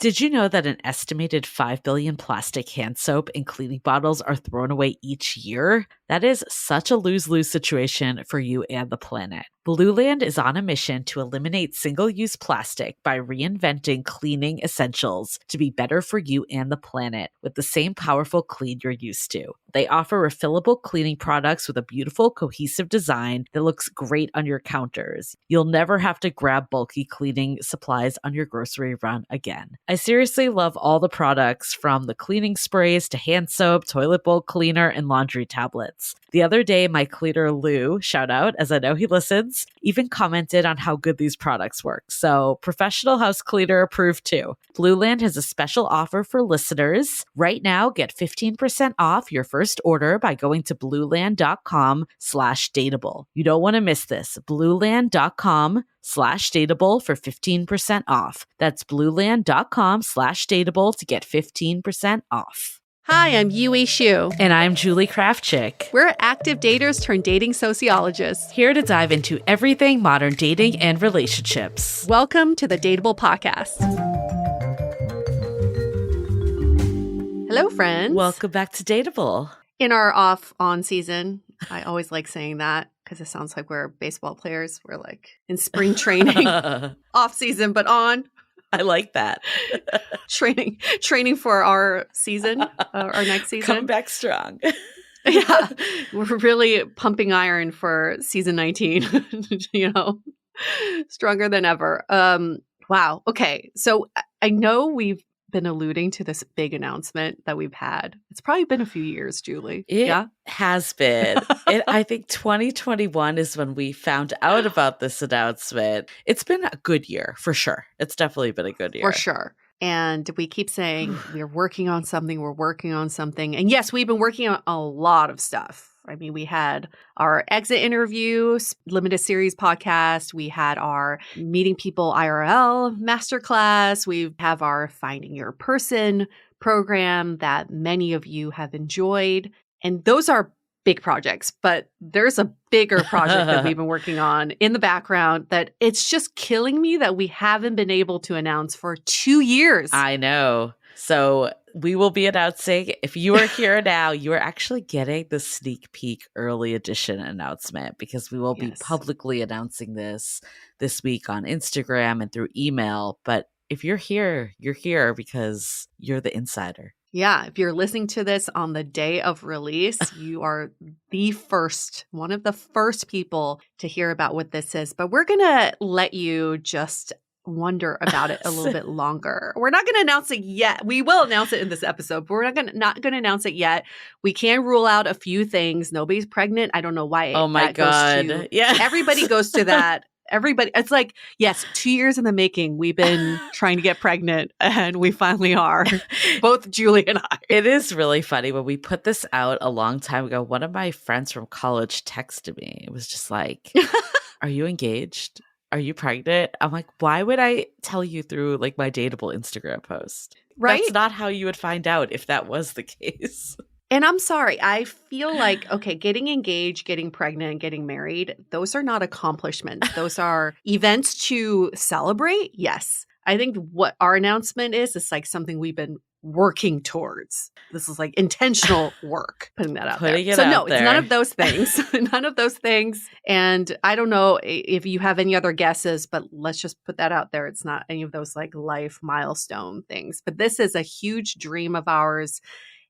Did you know that an estimated 5 billion plastic hand soap and cleaning bottles are thrown away each year? That is such a lose-lose situation for you and the planet. Blueland is on a mission to eliminate single-use plastic by reinventing cleaning essentials to be better for you and the planet with the same powerful clean you're used to. They offer refillable cleaning products with a beautiful, cohesive design that looks great on your counters. You'll never have to grab bulky cleaning supplies on your grocery run again. I seriously love all the products, from the cleaning sprays to hand soap, toilet bowl cleaner, and laundry tablets. The other day, my cleaner Lou, shout out as I know he listens, even commented on how good these products work. So professional house cleaner approved too. Blueland has a special offer for listeners. Right now, get 15% off your first order by going to blueland.com/dateable. You don't want to miss this. blueland.com/dateable for 15% off. That's blueland.com/dateable to get 15% off. Hi, I'm Yue Xu. And I'm Julie Krafchick. We're active daters turned dating sociologists. Here to dive into everything modern dating and relationships. Welcome to the Dateable Podcast. Hello, friends. Welcome back to Dateable. In our off-on season, I always like saying that because it sounds like we're baseball players. We're like in spring training, off-season, but on. I like that. Training for our season, our next season. Come back strong. Yeah. We're really pumping iron for season 19, stronger than ever. Wow. Okay. So I know we've been alluding to this big announcement that we've had. It's probably been a few years, Julie. It has been. I think 2021 is when we found out about this announcement. It's been a good year, for sure. It's definitely been a good year. For sure. And we keep saying we're working on something. And yes, we've been working on a lot of stuff. I mean, we had our exit interviews, limited series podcast. We had our meeting people IRL masterclass. We have our Finding Your Person program that many of you have enjoyed. And those are big projects, but there's a bigger project that we've been working on in the background that it's just killing me that we haven't been able to announce for 2 years. I know. So we will be announcing, if you are here now, you are actually getting the sneak peek early edition announcement, because we will be publicly announcing this week on Instagram and through email. But if you're here because you're the insider. Yeah, if you're listening to this on the day of release, you are one of the first people to hear about what this is. But we're going to let you just wonder about it a little bit longer. We're not going to announce it yet. We will announce it in this episode, but we're not going to announce it yet. We can rule out a few things. Nobody's pregnant. I don't know why. Oh my God. Yeah. Everybody goes to that. Everybody. It's like, yes, 2 years in the making. We've been trying to get pregnant and we finally are. Both Julie and I. It is really funny. When we put this out a long time ago, one of my friends from college texted me. It was just like, are you engaged? Are you pregnant? I'm like, why would I tell you through like my Dateable Instagram post? Right? That's not how you would find out if that was the case. And I'm sorry. I feel like, okay, getting engaged, getting pregnant, getting married, those are not accomplishments. Those are events to celebrate. Yes. I think what our announcement is like something we've been working towards. This is like intentional work, putting that out there. It's none of those things. None of those things. And I don't know if you have any other guesses, but let's just put that out there. It's not any of those like life milestone things. But this is a huge dream of ours.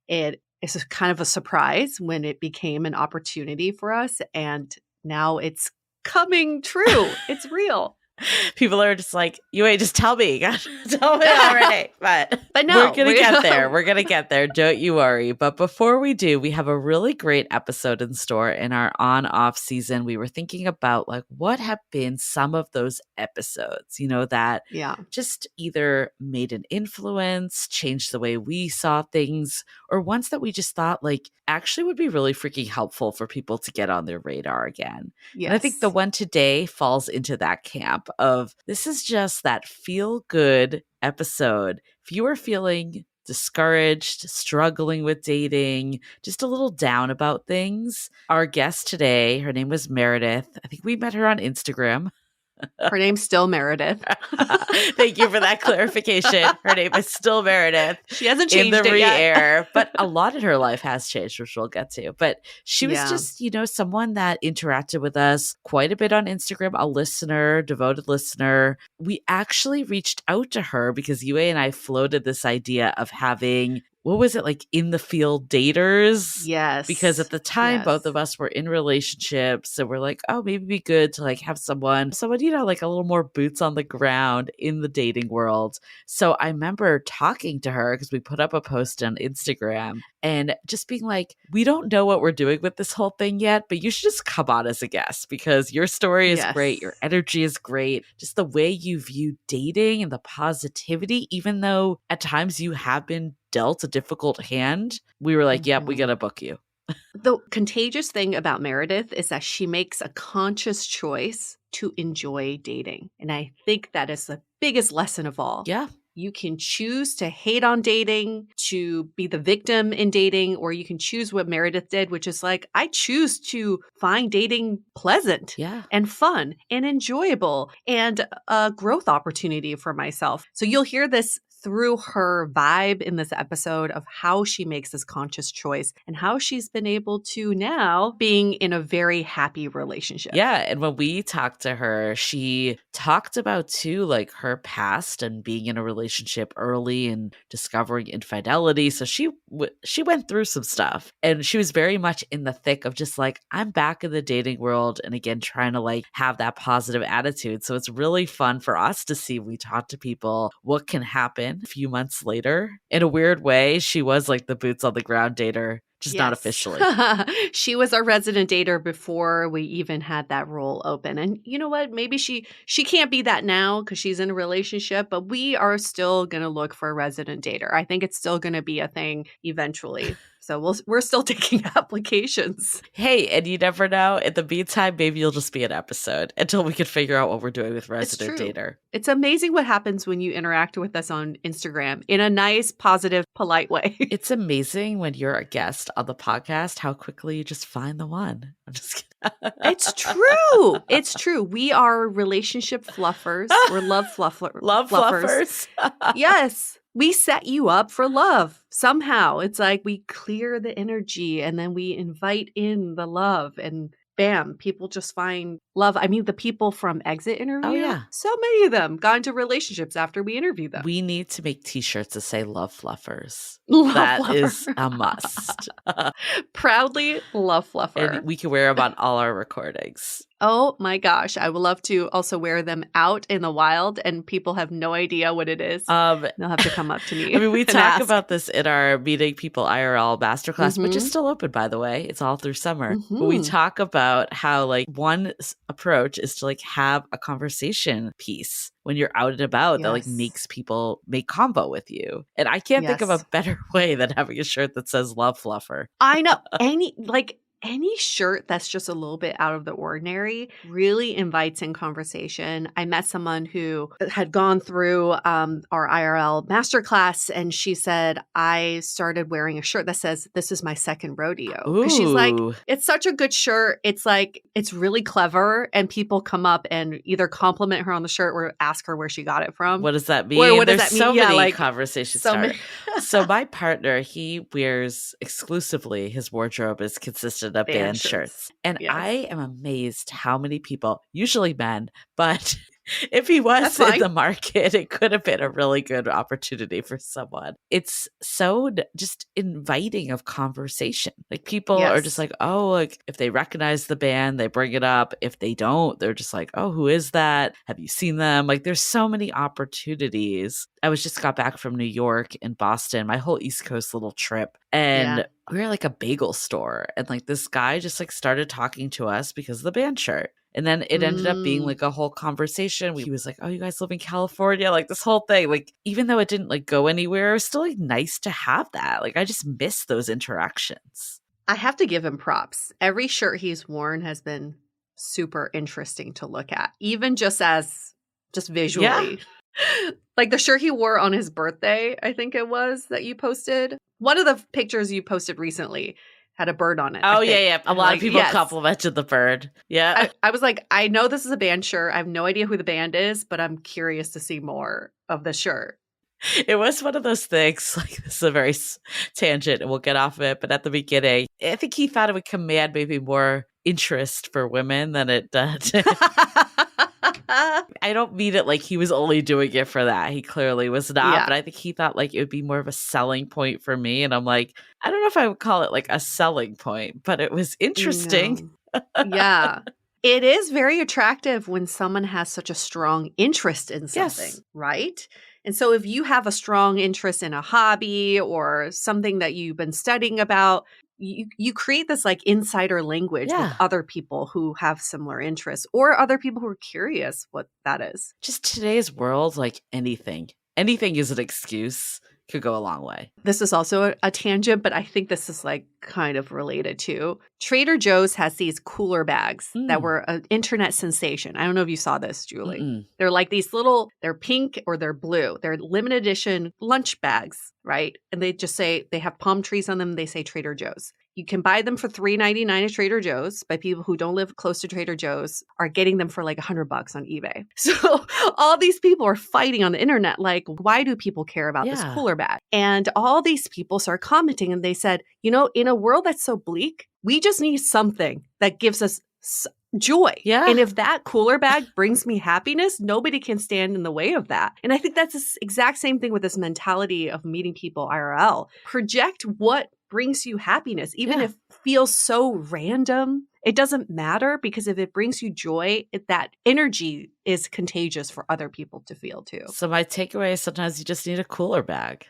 It is kind of a surprise when it became an opportunity for us. And now it's coming true. It's real. People are just like, you ain't just tell me. Tell me already. But no, we're going to get there. We're going to get there. Don't you worry. But before we do, we have a really great episode in store in our on-off season. We were thinking about like what have been some of those episodes, that just either made an influence, changed the way we saw things, or ones that we just thought like actually would be really freaking helpful for people to get on their radar again. Yes. And I think the one today falls into that camp of this is just that feel good episode. If you are feeling discouraged, struggling with dating, just a little down about things, our guest today, her name was Meredith. I think we met her on Instagram. Her name's still Meredith. Thank you for that clarification. Her name is still Meredith. She hasn't In changed the it yet. re-air, but a lot in her life has changed, which we'll get to. But she was Yeah. just, someone that interacted with us quite a bit on Instagram, a listener, devoted listener. We actually reached out to her because Yue and I floated this idea of having, what was it, like in the field daters? Yes. Because at the time, both of us were in relationships. So we're like, oh, maybe it'd be good to like have someone, like a little more boots on the ground in the dating world. So I remember talking to her because we put up a post on Instagram and just being like, we don't know what we're doing with this whole thing yet, but you should just come on as a guest because your story is great. Your energy is great. Just the way you view dating and the positivity, even though at times you have been dealt a difficult hand, we were like, yep, we got to book you. The contagious thing about Meredith is that she makes a conscious choice to enjoy dating. And I think that is the biggest lesson of all. Yeah. You can choose to hate on dating, to be the victim in dating, or you can choose what Meredith did, which is like, I choose to find dating pleasant and fun and enjoyable and a growth opportunity for myself. So you'll hear this through her vibe in this episode of how she makes this conscious choice and how she's been able to now being in a very happy relationship. Yeah. And when we talked to her, she talked about too, like her past and being in a relationship early and discovering infidelity. So she went through some stuff and she was very much in the thick of just like, I'm back in the dating world. And again, trying to like have that positive attitude. So it's really fun for us to see, we talk to people, what can happen a few months later. In a weird way, she was like the boots on the ground dater, just not officially. She was our resident dater before we even had that role open. And you know what? Maybe she can't be that now because she's in a relationship, but we are still going to look for a resident dater. I think it's still going to be a thing eventually. So we're still taking applications. Hey, and you never know. In the meantime, maybe you'll just be an episode until we can figure out what we're doing with resident dater. It's amazing what happens when you interact with us on Instagram in a nice, positive, polite way. It's amazing when you're a guest on the podcast, how quickly you just find the one. I'm just kidding. It's true. It's true. We are relationship fluffers. We're love fluffers. Love fluffers. Yes. We set you up for love. Somehow it's like we clear the energy and then we invite in the love and bam, people just find love. I mean, the people from Exit Interview, so many of them got into relationships after we interviewed them. We need to make t-shirts that say love fluffers. Love that fluffer. Is a must. Proudly love fluffer. And we can wear them on all our recordings. Oh my gosh. I would love to also wear them out in the wild and people have no idea what it is. They'll have to come up to me. I mean, we talk about this in our Meeting People IRL masterclass, which is still open, by the way. It's all through summer. But we talk about how like one approach is to like have a conversation piece when you're out and about that like makes people make convo with you. And I can't think of a better way than having a shirt that says love fluffer. I know. Any shirt that's just a little bit out of the ordinary really invites in conversation. I met someone who had gone through our IRL masterclass and she said, I started wearing a shirt that says, this is my second rodeo. She's like, it's such a good shirt. It's like, it's really clever. And people come up and either compliment her on the shirt or ask her where she got it from. What does that mean? What does that mean? So many like, conversations so start. So my partner, he wears exclusively, his wardrobe is consistent of band shirts. And I am amazed how many people, usually men, but if he was in the market, it could have been a really good opportunity for someone. It's so just inviting of conversation. Like people are just like, oh, like if they recognize the band, they bring it up. If they don't, they're just like, oh, who is that? Have you seen them? Like there's so many opportunities. I just got back from New York and Boston, my whole East Coast little trip. And we were like a bagel store. And like this guy just like started talking to us because of the band shirt. And then it ended up being like a whole conversation. He was like, oh, you guys live in California? Like this whole thing. Like even though it didn't like go anywhere, it was still like nice to have that. Like I just miss those interactions. I have to give him props. Every shirt he's worn has been super interesting to look at. Even just visually. Yeah. Like the shirt he wore on his birthday, I think it was, that you posted. One of the pictures you posted recently, had a bird on it. Oh, I think. yeah. A lot of people complimented the bird. Yeah. I was like, I know this is a band shirt. I have no idea who the band is, but I'm curious to see more of the shirt. It was one of those things, like, this is a very tangent and we'll get off of it, but at the beginning, I think he thought it would command maybe more interest for women than it did. I don't mean it like he was only doing it for that. He clearly was not, but I think he thought like it would be more of a selling point for me. And I'm like, I don't know if I would call it like a selling point, but it was interesting. No. Yeah. It is very attractive when someone has such a strong interest in something, right? And so if you have a strong interest in a hobby or something that you've been studying about, you create this like insider language with other people who have similar interests or other people who are curious what that is. Just today's world, like anything is an excuse. Could go a long way. This is also a tangent, but I think this is like kind of related to. Trader Joe's has these cooler bags that were an internet sensation. I don't know if you saw this, Julie. They're like these little, they're pink or they're blue. They're limited edition lunch bags, right? And they just say, they have palm trees on them. They say Trader Joe's. You can buy them for $3.99 at Trader Joe's by people who don't live close to Trader Joe's are getting them for like $100 on eBay. So all these people are fighting on the internet. Like, why do people care about this cooler bag? And all these people start commenting and they said, you know, in a world that's so bleak, we just need something that gives us joy. Yeah. And if that cooler bag brings me happiness, nobody can stand in the way of that. And I think that's the exact same thing with this mentality of meeting people IRL. Project what brings you happiness, even if it feels so random. It doesn't matter because if it brings you joy, that energy is contagious for other people to feel too. So my takeaway is sometimes you just need a cooler bag.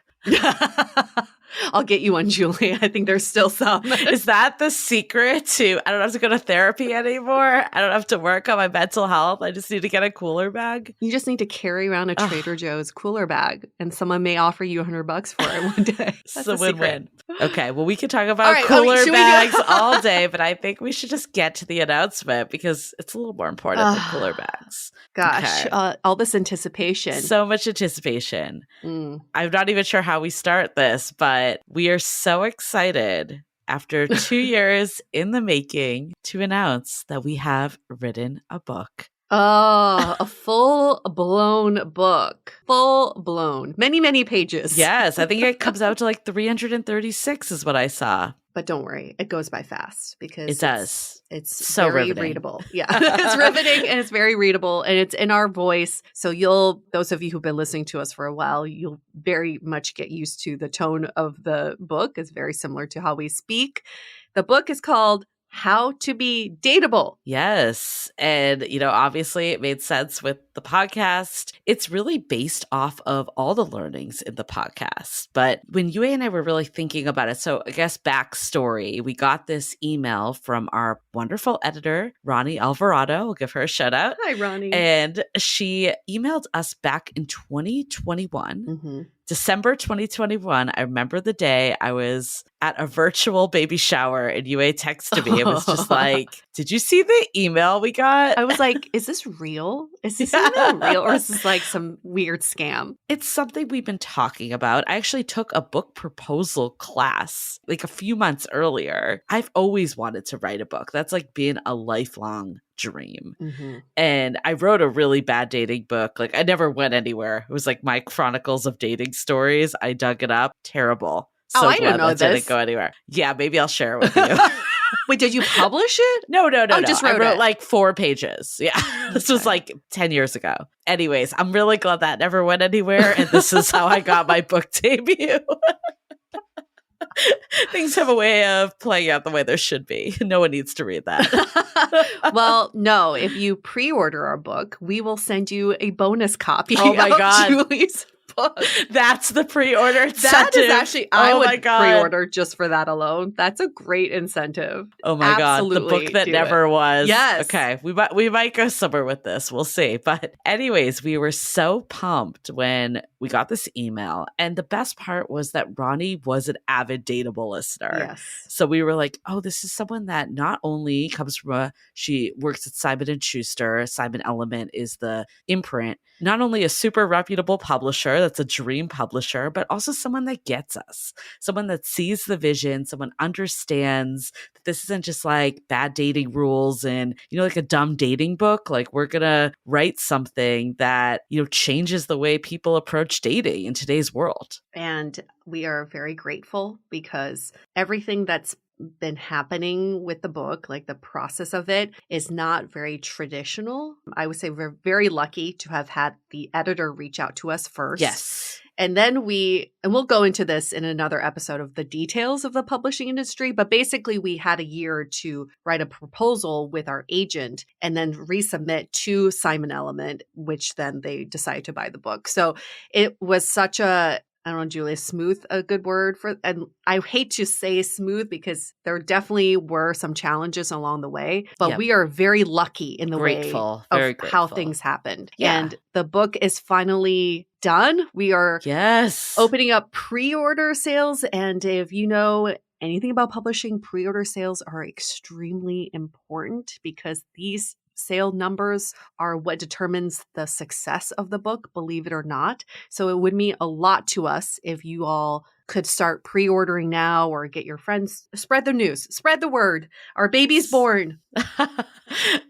I'll get you one, Julie. I think there's still some. Is that the secret to, I don't have to go to therapy anymore? I don't have to work on my mental health. I just need to get a cooler bag? You just need to carry around a Trader Joe's cooler bag and someone may offer you $100 for it one day. It's a win-win. Okay, well, we could talk about cooler bags all day, but I think we should just get to the announcement because it's a little more important than cooler bags. Gosh, all this anticipation. So much anticipation. I'm not even sure how we start this, but we are so excited after 2 years in the making to announce that we have written a book. Oh, a full-blown book. Full-blown. Many, many pages. Yes, I think it comes out to like 336 is what I saw. But don't worry, it goes by fast because it does. It's so very riveting. readable. Yeah, it's riveting and it's very readable and it's in our voice. So those of you who've been listening to us for a while, you'll very much get used to the tone of the book. It's very similar to how we speak. The book is called How to Be Dateable. Yes. And, obviously it made sense with the podcast. It's really based off of all the learnings in the podcast. But when Yue and I were really thinking about it, so I guess backstory, we got this email from our wonderful editor, Ronnie Alvarado. We'll give her a shout out. Hi, Ronnie. And she emailed us back in 2021. December 2021, I remember the day I was at a virtual baby shower and Yue texted me. It was just like, did you see the email we got? I was like, is this real? Is this email real? Or is this like some weird scam? It's something we've been talking about. I actually took a book proposal class like a few months earlier. I've always wanted to write a book. That's like been a lifelong dream. And I wrote a really bad dating book. Like I never went anywhere. It was like my chronicles of dating stories. I dug it up. Terrible. So I didn't know that this. didn't go anywhere. Yeah, maybe I'll share it with you. Wait, did you publish it? No. Just I wrote it. like 4 pages. Yeah. This was like 10 years ago. Anyways, I'm really glad that never went anywhere. And this is how I got my book debut. Things have a way of playing out the way there should be. No one needs to read that. Well, no. If you pre-order our book, we will send you a bonus copy of Julie's book. That's the pre-order incentive. That is actually, I would pre-order just for that alone. That's a great incentive. Oh my God. The book that never was. Yes. Okay. We might go somewhere with this. We'll see. But anyways, we were so pumped when we got this email. And the best part was that Ronnie was an avid Dateable listener. Yes. So we were like, oh, this is someone that not only comes from she works at Simon & Schuster. Simon Element is the imprint. Not only a super reputable publisher that's a dream publisher, but also someone that gets us, someone that sees the vision, someone understands that this isn't just like bad dating rules and, like a dumb dating book. Like, we're going to write something that, changes the way people approach dating in today's world. And we are very grateful because everything that's been happening with the book, like the process of it, is not very traditional. I would say we're very lucky to have had the editor reach out to us first. Yes. And then we'll go into this in another episode of the details of the publishing industry, but basically we had a year to write a proposal with our agent and then resubmit to Simon Element, which then they decided to buy the book. So it was such I don't know, Julia, smooth a good word for, and I hate to say smooth because there definitely were some challenges along the way, but we are very lucky in the way of how things happened. Yeah. And the book is finally done. We are opening up pre-order sales. And if you know anything about publishing, pre-order sales are extremely important because these sale numbers are what determines the success of the book, believe it or not. So it would mean a lot to us if you all could start pre-ordering now or get your friends, spread the news, spread the word. Our baby's born.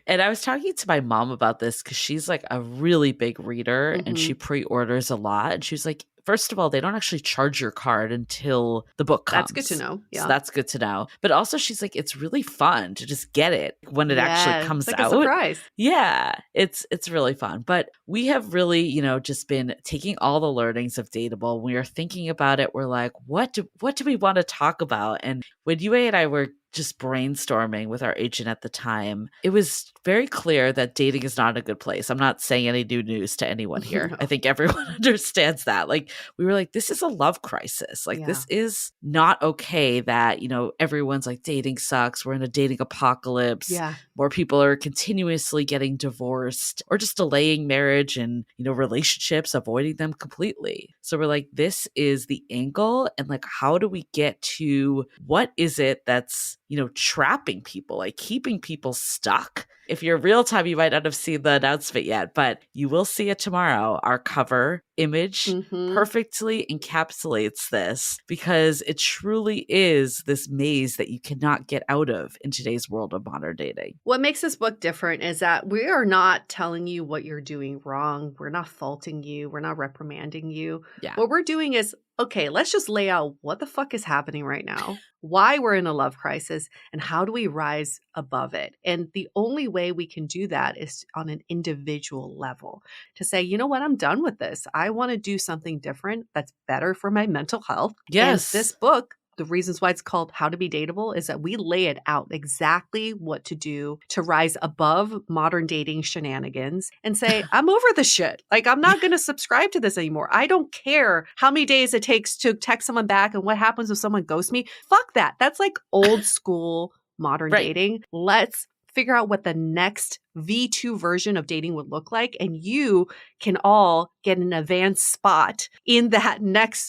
And I was talking to my mom about this because she's like a really big reader and she pre-orders a lot. And she was like, first of all, they don't actually charge your card until the book comes. That's good to know. Yeah. So that's good to know. But also she's like, it's really fun to just get it when it actually comes out. It's like a surprise. Yeah, it's really fun. But we have really, just been taking all the learnings of Dateable. We are thinking about it. We're like, what do we want to talk about? And when Yue and I were just brainstorming with our agent at the time, it was very clear that dating is not a good place. I'm not saying any new news to anyone here. No. I think everyone understands that. Like, we were like, this is a love crisis. Like, this is not okay that, everyone's like, dating sucks. We're in a dating apocalypse. Yeah. More people are continuously getting divorced or just delaying marriage and, relationships, avoiding them completely. So we're like, this is the angle. And like, how do we get to what is it that's, trapping people, like keeping people stuck? If you're real time, you might not have seen the announcement yet, but you will see it tomorrow. Our cover image perfectly encapsulates this because it truly is this maze that you cannot get out of in today's world of modern dating. What makes this book different is that we are not telling you what you're doing wrong. We're not faulting you. We're not reprimanding you. Yeah. What we're doing is, okay, let's just lay out what the fuck is happening right now, why we're in a love crisis, and how do we rise above it? And the only way we can do that is on an individual level to say, you know what, I'm done with this. I want to do something different that's better for my mental health. Yes. And this book, the reasons why it's called How to Be Dateable is that we lay it out exactly what to do to rise above modern dating shenanigans and say, I'm over the shit. Like, I'm not going to subscribe to this anymore. I don't care how many days it takes to text someone back and what happens if someone ghosts me. Fuck that. That's like old school modern dating. Let's figure out what the next V2 version of dating would look like. And you can all get an advanced spot in that next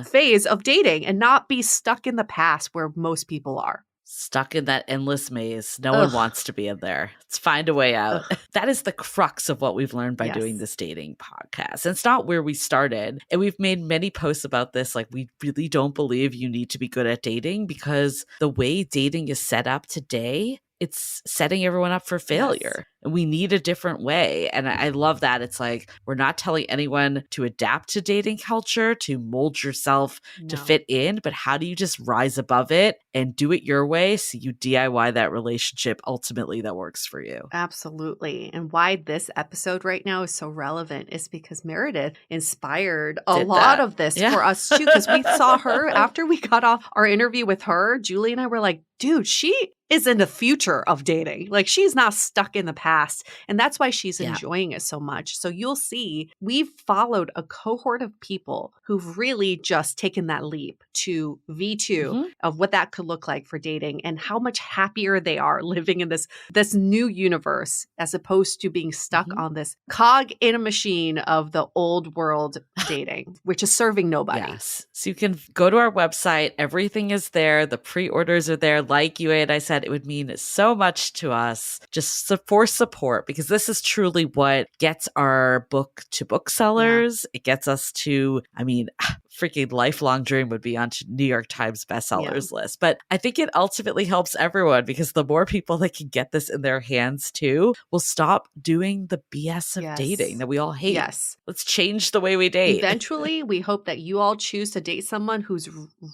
phase of dating and not be stuck in the past where most people are. Stuck in that endless maze. No one wants to be in there. Let's find a way out. That is the crux of what we've learned by doing this dating podcast. And it's not where we started. And we've made many posts about this. Like, we really don't believe you need to be good at dating because the way dating is set up today, it's setting everyone up for failure. And we need a different way. And I love that. It's like, we're not telling anyone to adapt to dating culture, to mold yourself to fit in, but how do you just rise above it and do it your way so you DIY that relationship ultimately that works for you? Absolutely. And why this episode right now is so relevant is because Meredith inspired a lot of this for us too, because we saw her after we got off our interview with her. Julie and I were like, dude, she is in the future of dating. Like, she's not stuck in the past. And that's why she's enjoying it so much. So you'll see we've followed a cohort of people who've really just taken that leap to V2 of what that could look like for dating and how much happier they are living in this new universe as opposed to being stuck on this cog in a machine of the old world dating, which is serving nobody. Yes. So you can go to our website. Everything is there. The pre-orders are there. Like you and I said, said, it would mean so much to us just for support, because this is truly what gets our book to booksellers. It gets us to, I mean, freaking lifelong dream would be on New York Times bestsellers list. But I think it ultimately helps everyone, because the more people that can get this in their hands too will stop doing the BS of dating that we all hate. Yes. Let's change the way we date. Eventually, we hope that you all choose to date someone who's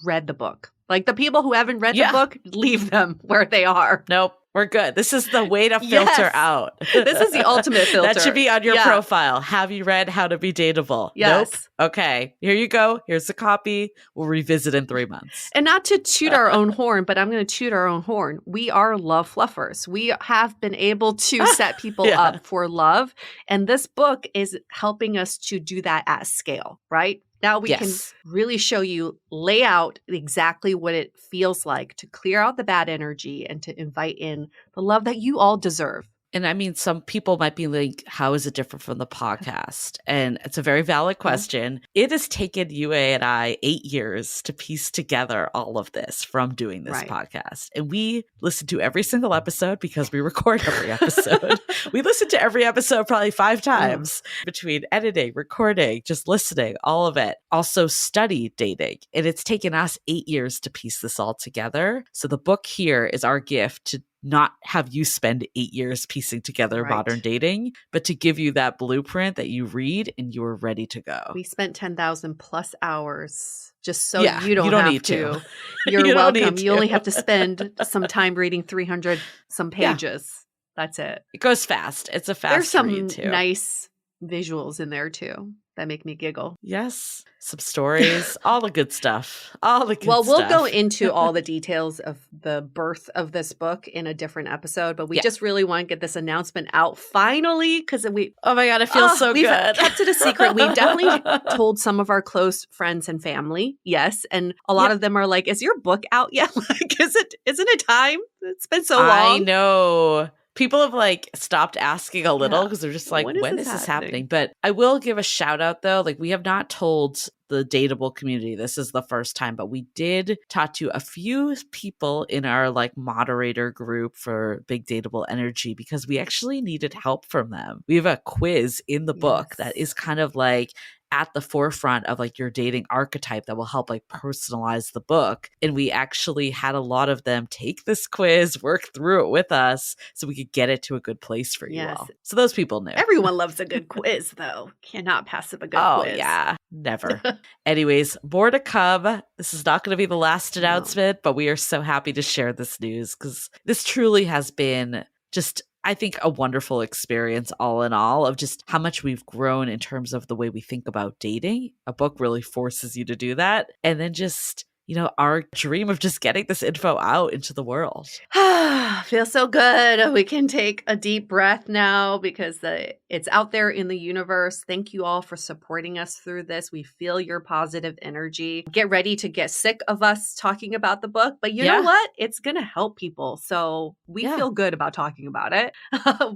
read the book. Like the people who haven't read the book, leave them where they are. Nope. We're good. This is the way to filter out. This is the ultimate filter. That should be on your profile. Have you read How to Be Dateable? Yes. Nope. Okay. Here you go. Here's the copy. We'll revisit in 3 months. And not to toot our own horn, but I'm going to toot our own horn. We are love fluffers. We have been able to set people up for love. And this book is helping us to do that at scale, right? Now we can really show you, lay out exactly what it feels like to clear out the bad energy and to invite in the love that you all deserve. And I mean, some people might be like, how is it different from the podcast? And it's a very valid question. It has taken you and I 8 years to piece together all of this from doing this podcast. And we listen to every single episode because we record every episode. We listen to every episode probably 5 times between editing, recording, just listening, all of it. Also study dating. And it's taken us 8 years to piece this all together. So the book here is our gift to not have you spend 8 years piecing together modern dating, but to give you that blueprint that you read and you are ready to go. We spent 10,000 plus hours just so you don't have need to. You're welcome. You only have to spend some time reading 300 some pages. That's it. It goes fast. It's a fast read too. There's some nice visuals in there too that make me giggle. Yes. Some stories, all the good stuff. Well, we'll go into all the details of the birth of this book in a different episode, but we just really want to get this announcement out finally, because oh my God, it feels so we've good. Kept it a secret. We've definitely told some of our close friends and family, yes, and a lot of them are like, is your book out yet? Like, isn't it time? It's been so long. I know. People have like stopped asking a little because they're just like, when is this happening? But I will give a shout out though. Like, we have not told the Dateable community this is the first time, but we did talk to a few people in our like moderator group for Big Dateable Energy, because we actually needed help from them. We have a quiz in the book that is kind of like at the forefront of like your dating archetype that will help like personalize the book. And we actually had a lot of them take this quiz, work through it with us so we could get it to a good place for you all. So those people knew. Everyone loves a good quiz though. Cannot pass up a good quiz. Oh yeah, never. Anyways, more to come. This is not going to be the last announcement, but we are so happy to share this news because this truly has been just, I think, a wonderful experience all in all of just how much we've grown in terms of the way we think about dating. A book really forces you to do that. And then just, you know, our dream of just getting this info out into the world. Feels so good. We can take a deep breath now because it's out there in the universe. Thank you all for supporting us through this. We feel your positive energy. Get ready to get sick of us talking about the book, but you know what? It's going to help people. So we feel good about talking about it.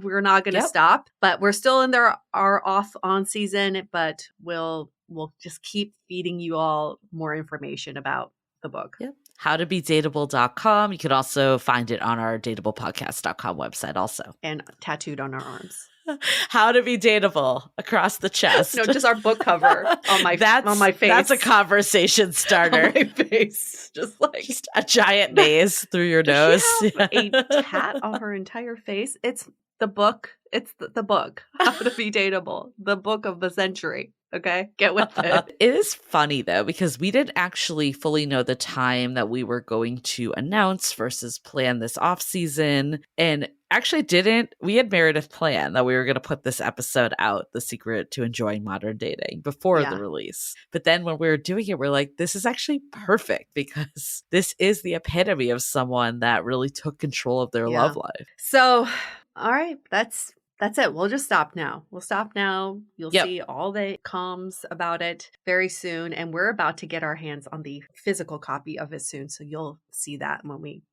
We're not going to stop, but we're still in our off on season, but we'll just keep feeding you all more information about the book. Yep. howtobedateable.com. You can also find it on our dateablepodcast.com website also. And tattooed on our arms. How to be dateable across the chest. No, just our book cover on my face. That's a conversation starter. On my face. Just a giant maze through your nose. She have a tat on her entire face. It's the book. It's the book. How to Be Dateable. The book of the century. Okay, get with it. It is funny though, because we didn't actually fully know the time that we were going to announce versus plan this off season. And actually we had Meredith plan that we were going to put this episode out, The Secret to Enjoying Modern Dating, before the release. But then when we were doing it, we're like, this is actually perfect because this is the epitome of someone that really took control of their love life. So, all right, that's it. We'll just stop now. We'll stop now. You'll see all the comms about it very soon. And we're about to get our hands on the physical copy of it soon. So you'll see that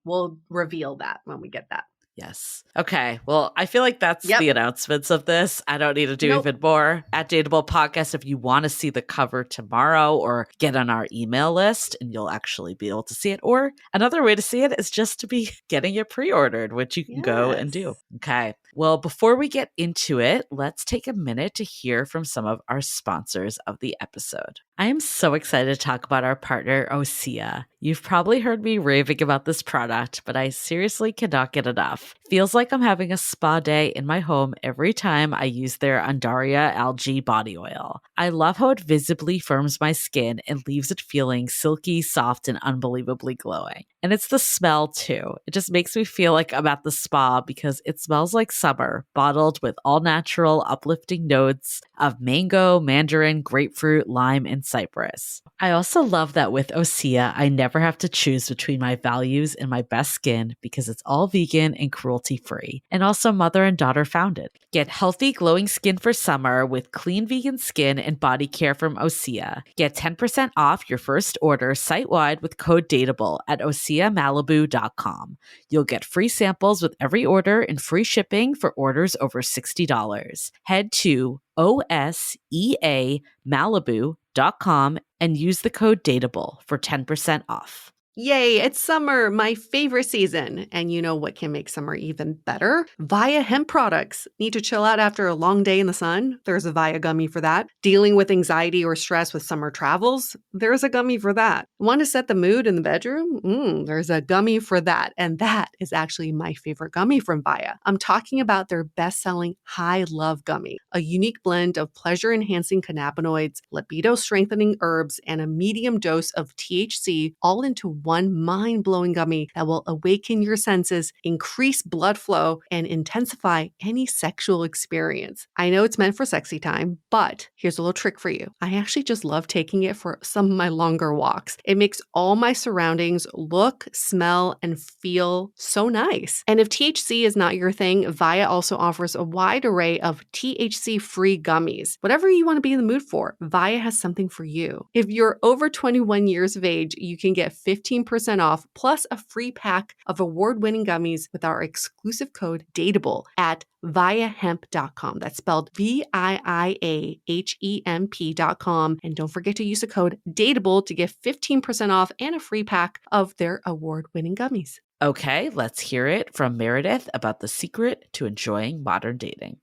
we'll reveal that when we get that. Yes. Okay. Well, I feel like that's Yep. the announcements of this. I don't need to do Nope. even more. At Dateable Podcast, if you want to see the cover tomorrow or get on our email list and you'll actually be able to see it. Or another way to see it is just to be getting it pre-ordered, which you can go and do. Okay. Well, before we get into it, let's take a minute to hear from some of our sponsors of the episode. I am so excited to talk about our partner, Osea. You've probably heard me raving about this product, but I seriously cannot get enough. Feels like I'm having a spa day in my home every time I use their Undaria algae body oil. I love how it visibly firms my skin and leaves it feeling silky, soft, and unbelievably glowing. And it's the smell too. It just makes me feel like I'm at the spa because it smells like summer, bottled with all natural, uplifting notes of mango, mandarin, grapefruit, lime, and cypress. I also love that with Osea, I never have to choose between my values and my best skin because it's all vegan and cruelty-free, and also mother and daughter founded. Get healthy, glowing skin for summer with clean vegan skin and body care from Osea. Get 10% off your first order site-wide with code DATEABLE at OseaMalibu.com. You'll get free samples with every order and free shipping for orders over $60. Head to OSEAMalibu.com and use the code DATEABLE for 10% off. Yay, it's summer, my favorite season. And you know what can make summer even better? Via hemp products. Need to chill out after a long day in the sun? There's a Via gummy for that. Dealing with anxiety or stress with summer travels? There's a gummy for that. Want to set the mood in the bedroom? There's a gummy for that. And that is actually my favorite gummy from Via. I'm talking about their best-selling High Love Gummy, a unique blend of pleasure-enhancing cannabinoids, libido-strengthening herbs, and a medium dose of THC all into one mind-blowing gummy that will awaken your senses, increase blood flow, and intensify any sexual experience. I know it's meant for sexy time, but here's a little trick for you. I actually just love taking it for some of my longer walks. It makes all my surroundings look, smell, and feel so nice. And if THC is not your thing, Via also offers a wide array of THC-free gummies. Whatever you want to be in the mood for, Via has something for you. If you're over 21 years of age, you can get 15% off plus a free pack of award-winning gummies with our exclusive code DATEABLE at viahemp.com. That's spelled VIIAHEMP.com. And don't forget to use the code DATEABLE to get 15% off and a free pack of their award-winning gummies. Okay, let's hear it from Meredith about the secret to enjoying modern dating.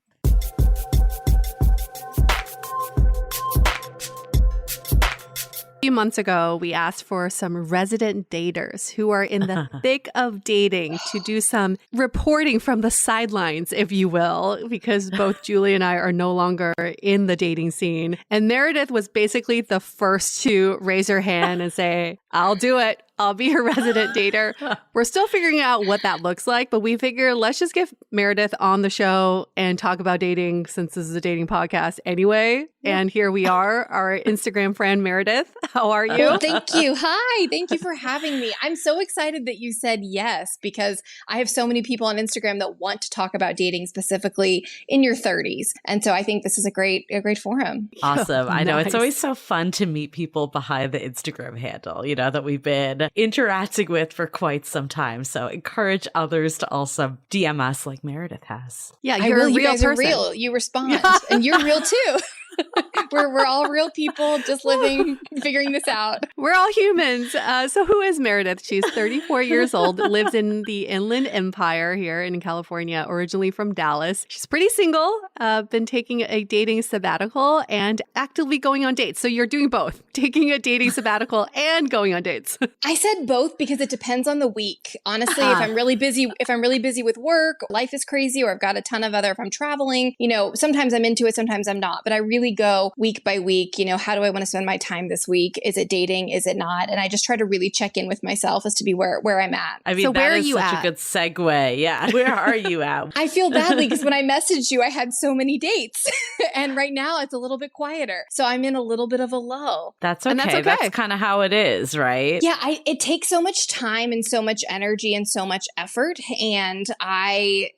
A few months ago, we asked for some resident daters who are in the thick of dating to do some reporting from the sidelines, if you will, because both Julie and I are no longer in the dating scene. And Meredith was basically the first to raise her hand and say, I'll do it. I'll be your resident dater. We're still figuring out what that looks like, but we figure let's just get Meredith on the show and talk about dating since this is a dating podcast anyway. And here we are, our Instagram friend, Meredith. How are you? Oh, thank you. Hi. Thank you for having me. I'm so excited that you said yes, because I have so many people on Instagram that want to talk about dating specifically in your 30s. And so I think this is a great forum. Awesome. I know. Nice. It's always so fun to meet people behind the Instagram handle, that we've been interacting with for quite some time. So encourage others to also DM us like Meredith has. Yeah, you're a real you guys person. are real. You respond. And you're real too. We're all real people just living, figuring this out. We're all humans. So who is Meredith? She's 34 years old, lives in the Inland Empire here in California, originally from Dallas. She's pretty single, been taking a dating sabbatical and actively going on dates. So you're doing both, taking a dating sabbatical and going on dates. I said both because it depends on the week. Honestly, if I'm really busy with work, life is crazy, or I've got a ton of if I'm traveling, sometimes I'm into it, sometimes I'm not. But I really go week by week, how do I want to spend my time this week? Is it dating? Is it not? And I just try to really check in with myself as to be where I'm at. I mean, so where that are is you such at? a good segue. Yeah. Where are you at? I feel badly because when I messaged you, I had so many dates and right now it's a little bit quieter. So I'm in a little bit of a lull. That's okay. And that's okay. That's kind of how it is, right? Yeah, it takes so much time and so much energy and so much effort. And I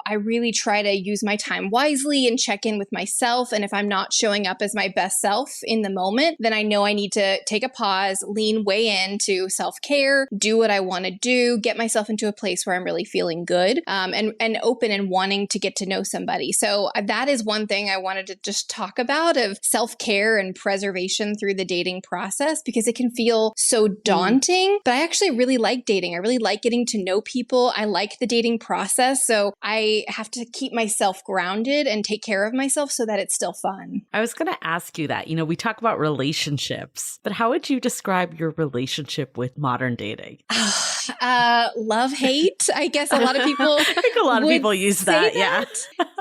really try to use my time wisely and check in with myself. And if I'm not not showing up as my best self in the moment, then I know I need to take a pause, lean way into self-care, do what I want to do, get myself into a place where I'm really feeling good, and open and wanting to get to know somebody. So that is one thing I wanted to just talk about, of self-care and preservation through the dating process, because it can feel so daunting, but I actually really like dating. I really like getting to know people. I like the dating process. So I have to keep myself grounded and take care of myself so that it's still fun. I was going to ask you that. We talk about relationships, but how would you describe your relationship with modern dating? Love, hate. I guess a lot of people I think a lot of people use that. Yeah.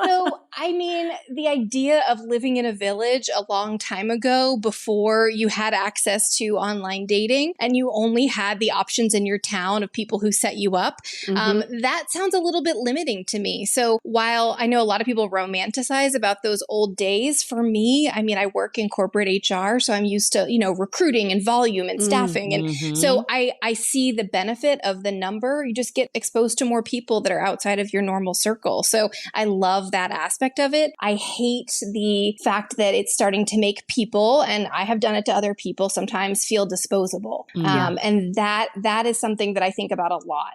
So, I mean, the idea of living in a village a long time ago, before you had access to online dating and you only had the options in your town of people who set you up, that sounds a little bit limiting to me. So while I know a lot of people romanticize about those old days, for me, I mean, I work in corporate HR, so I'm used to, recruiting and volume and staffing. And so I see the benefit of the number. You just get exposed to more people that are outside of your normal circle. So I love that aspect of it. I hate the fact that it's starting to make people, and I have done it to other people sometimes, feel disposable. And that is something that I think about a lot.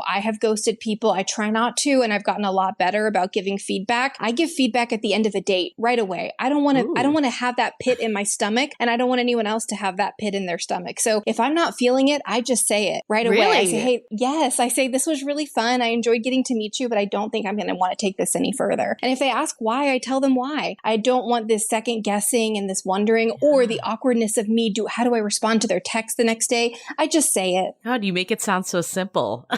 I have ghosted people. I try not to, and I've gotten a lot better about giving feedback. I give feedback at the end of a date right away. I don't want to have that pit in my stomach, and I don't want anyone else to have that pit in their stomach. So if I'm not feeling it, I just say it right away. I say, hey, yes, I say, this was really fun. I enjoyed getting to meet you, but I don't think I'm going to want to take this any further. And if they ask why, I tell them why. I don't want this second guessing and this wondering or the awkwardness of me. How do I respond to their text the next day? I just say it. God, you make it sound so simple.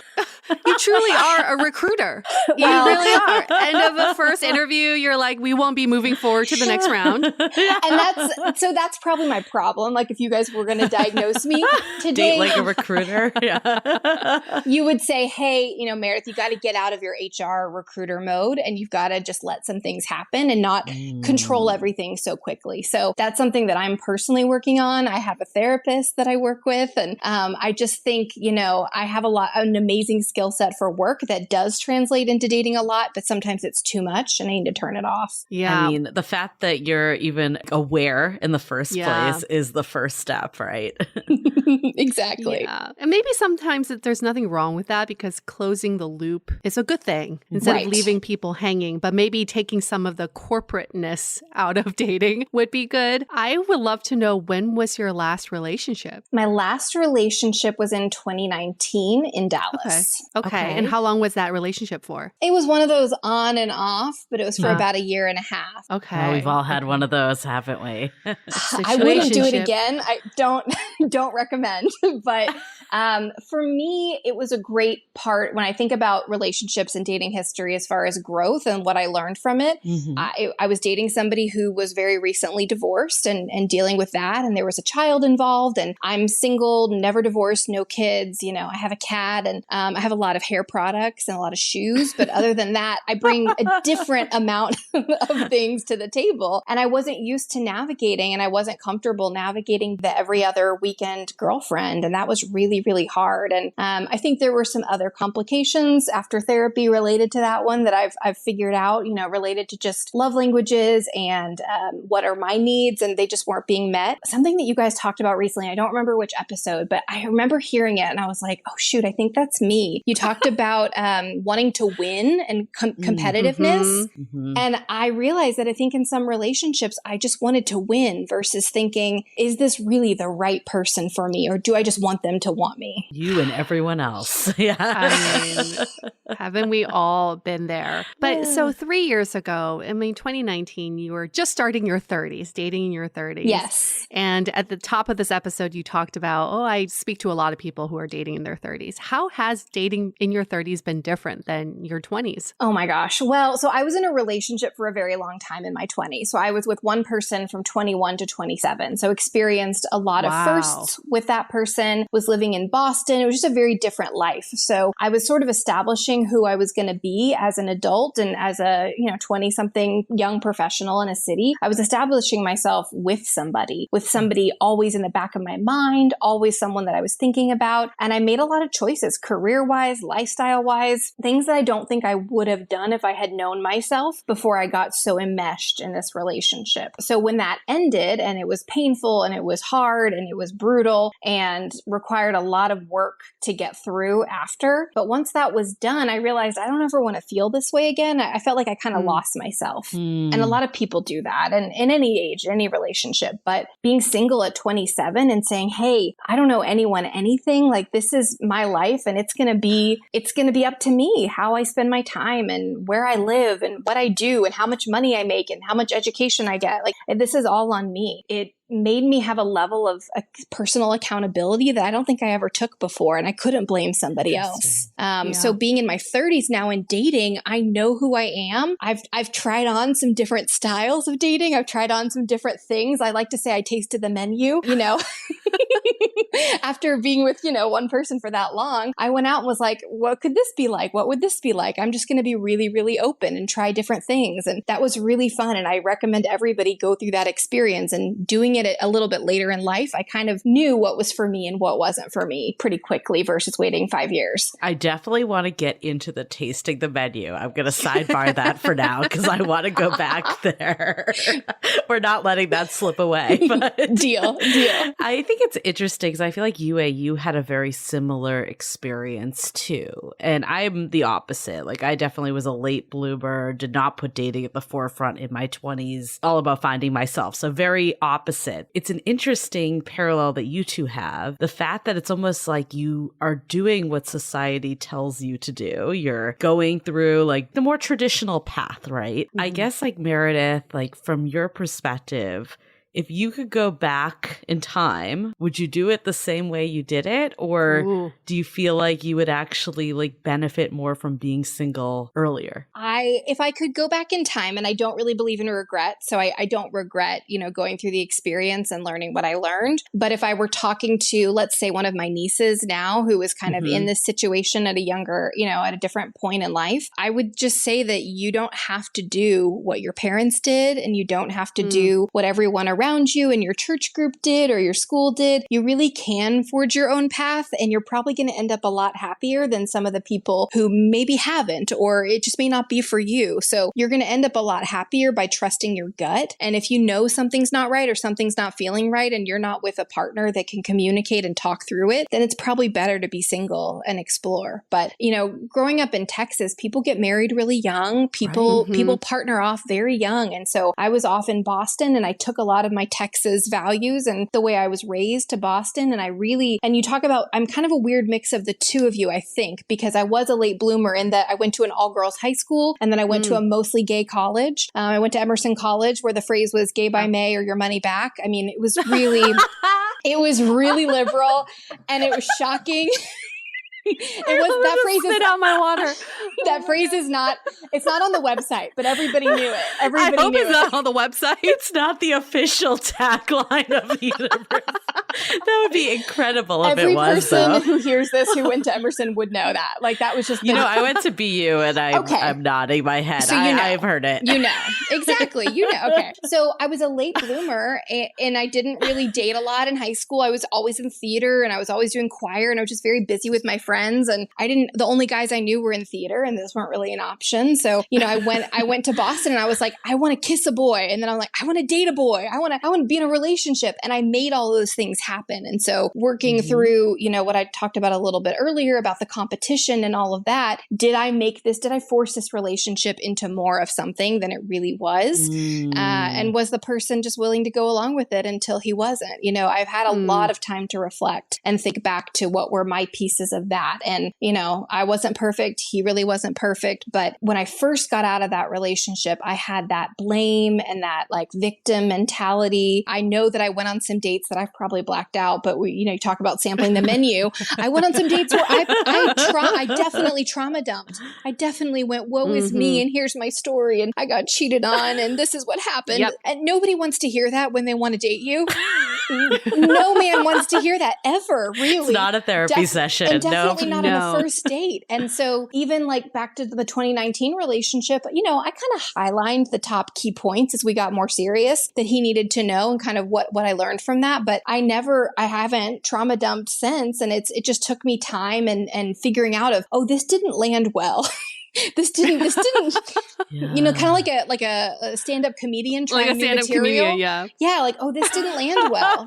You truly are a recruiter. You really are. End of the first interview, you're like, we won't be moving forward to the next round. And that's probably my problem. Like, if you guys were going to diagnose me today, date like a recruiter. Yeah. You would say, hey, Meredith, you got to get out of your HR recruiter mode, and you've got to just let some things happen and not control everything so quickly. So that's something that I'm personally working on. I have a therapist that I work with, and I just think, I have an amazing skill set for work that does translate into dating a lot, but sometimes it's too much and I need to turn it off. Yeah. I mean, the fact that you're even aware in the first place is the first step, right? Exactly. Yeah. And maybe sometimes that there's nothing wrong with that, because closing the loop is a good thing instead of leaving people hanging, but maybe taking some of the corporateness out of dating would be good. I would love to know, when was your last relationship? My last relationship was in 2019 in Dallas. Okay. And how long was that relationship for? It was one of those on and off, but it was for about a year and a half. Okay. Well, we've all had one of those, haven't we? I wouldn't do it again. I don't recommend. But for me, it was a great part when I think about relationships and dating history as far as growth and what I learned from it. I was dating somebody who was very recently divorced and dealing with that. And there was a child involved, and I'm single, never divorced, no kids. I have a cat, and I have a lot of hair products and a lot of shoes. But other than that, I bring a different amount of things to the table. And I wasn't used to navigating, and I wasn't comfortable navigating the every other weekend girlfriend. And that was really, really hard. And I think there were some other complications after therapy related to that one that I've figured out, related to just love languages and what are my needs, and they just weren't being met. Something that you guys talked about recently, I don't remember which episode, but I remember hearing it and I was like, oh shoot, I think that's me. You talked about wanting to win and competitiveness. And I realized that I think in some relationships, I just wanted to win versus thinking, is this really the right person for me? Or do I just want them to want me? You and everyone else. Yeah. I mean, haven't we all been there? But so 3 years ago, 2019, you were just starting your 30s, dating in your 30s. Yes. And at the top of this episode, you talked about, I speak to a lot of people who are dating in their 30s. How has dating in your 30s been different than your 20s? Oh my gosh. Well, so I was in a relationship for a very long time in my 20s. So I was with one person from 21 to 27. So experienced a lot of firsts with that person, was living in Boston. It was just a very different life. So I was sort of establishing establishing who I was going to be as an adult and as a, 20 something young professional in a city. I was establishing myself with somebody always in the back of my mind, always someone that I was thinking about. And I made a lot of choices, career-wise, lifestyle-wise, things that I don't think I would have done if I had known myself before I got so enmeshed in this relationship. So when that ended, and it was painful and it was hard and it was brutal and required a lot of work to get through after. But once that was done, I realized I don't ever want to feel this way again. I felt like I kind of lost myself. And a lot of people do that, and in any age, any relationship. But being single at 27 and saying, hey, I don't know anyone anything, like this is my life and it's going to be up to me how I spend my time and where I live and what I do and how much money I make and how much education I get. Like this is all on me. It made me have a level of personal accountability that I don't think I ever took before. And I couldn't blame somebody else. So being in my 30s now and dating, I know who I am. I've tried on some different styles of dating. I've tried on some different things. I like to say I tasted the menu, after being with, one person for that long. I went out and was like, what could this be like? What would this be like? I'm just going to be really, really open and try different things. And that was really fun. And I recommend everybody go through that experience. And doing it a little bit later in life, I kind of knew what was for me and what wasn't for me pretty quickly versus waiting 5 years. I definitely want to get into the tasting the menu. I'm going to sidebar that for now because I want to go back there. We're not letting that slip away. But Deal. I think it's interesting because I feel like you had a very similar experience too. And I'm the opposite. Like I definitely was a late bloomer, did not put dating at the forefront in my 20s, all about finding myself. So very opposite. It's an interesting parallel that you two have. The fact that it's almost like you are doing what society tells you to do. You're going through like the more traditional path, right? Mm-hmm. I guess like Meredith, like from your perspective, if you could go back in time, would you do it the same way you did it? Or do you feel like you would actually like benefit more from being single earlier? If I could go back in time, and I don't really believe in regret, so I don't regret, going through the experience and learning what I learned. But if I were talking to, let's say, one of my nieces now who is kind of in this situation at a younger, at a different point in life, I would just say that you don't have to do what your parents did, and you don't have to do what everyone around you and your church group did or your school did. You really can forge your own path, and you're probably going to end up a lot happier than some of the people who maybe haven't, or it just may not be for you. So you're going to end up a lot happier by trusting your gut. And if you know something's not right or something's not feeling right and you're not with a partner that can communicate and talk through it, then it's probably better to be single and explore. But, growing up in Texas, people get married really young. People partner off very young. And so I was off in Boston and I took a lot of my Texas values and the way I was raised to Boston. And you talk about, I'm kind of a weird mix of the two of you, I think, because I was a late bloomer in that I went to an all-girls high school and then I went to a mostly gay college. I went to Emerson College where the phrase was gay by May or your money back. I mean, it was really, liberal and it was shocking. That phrase is out my water. That phrase is not. It's not on the website, but everybody knew it. I hope it's not on the website. It's not the official tagline of the universe. That would be incredible if Every it was. person though. who hears this who went to Emerson would know that. Like that was just. I went to BU and I'm nodding my head. So I've heard it. Exactly. Okay. So I was a late bloomer and I didn't really date a lot in high school. I was always in theater and I was always doing choir and I was just very busy with my friends. And the only guys I knew were in theater and those weren't really an option. So, I went to Boston and I was like, I want to kiss a boy. And then I'm like, I want to date a boy. I want to be in a relationship. And I made all those things happen. And so working through, what I talked about a little bit earlier about the competition and all of that, did I force this relationship into more of something than it really was? And was the person just willing to go along with it until he wasn't? I've had a lot of time to reflect and think back to what were my pieces of that. And, I wasn't perfect. He really wasn't perfect. But when I first got out of that relationship, I had that blame and that like victim mentality. I know that I went on some dates that I've probably blacked out, but we, you talk about sampling the menu. I went on some dates where I definitely trauma dumped. I definitely went, woe is me, and here's my story, and I got cheated on, and this is what happened. Yep. And nobody wants to hear that when they want to date you. No man wants to hear that ever, really. It's not a therapy session. And definitely No. not on a first date. And so even like back to the 2019 relationship, I kind of highlined the top key points as we got more serious that he needed to know and kind of what I learned from that. But I haven't trauma dumped since. And it just took me time and figuring out this didn't land well. This didn't, kind of like a stand-up comedian trying new material. Yeah. Like, this didn't land well.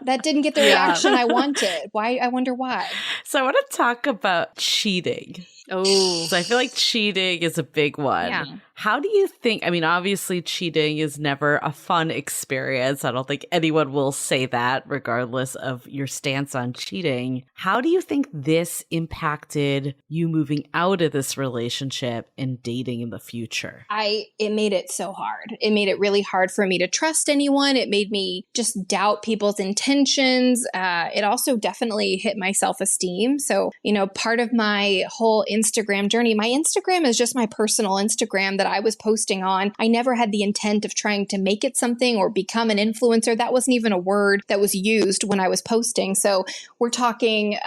That didn't get the reaction I wanted. Why? I wonder why. So I want to talk about cheating. Oh, So I feel like cheating is a big one. Yeah. How do you think, obviously cheating is never a fun experience. I don't think anyone will say that regardless of your stance on cheating. How do you think this impacted you moving out of this relationship and dating in the future? It made it so hard. It made it really hard for me to trust anyone. It made me just doubt people's intentions. It also definitely hit my self-esteem. So, part of my whole Instagram journey, my Instagram is just my personal Instagram that I was posting on. I never had the intent of trying to make it something or become an influencer. That wasn't even a word that was used when I was posting. So we're talking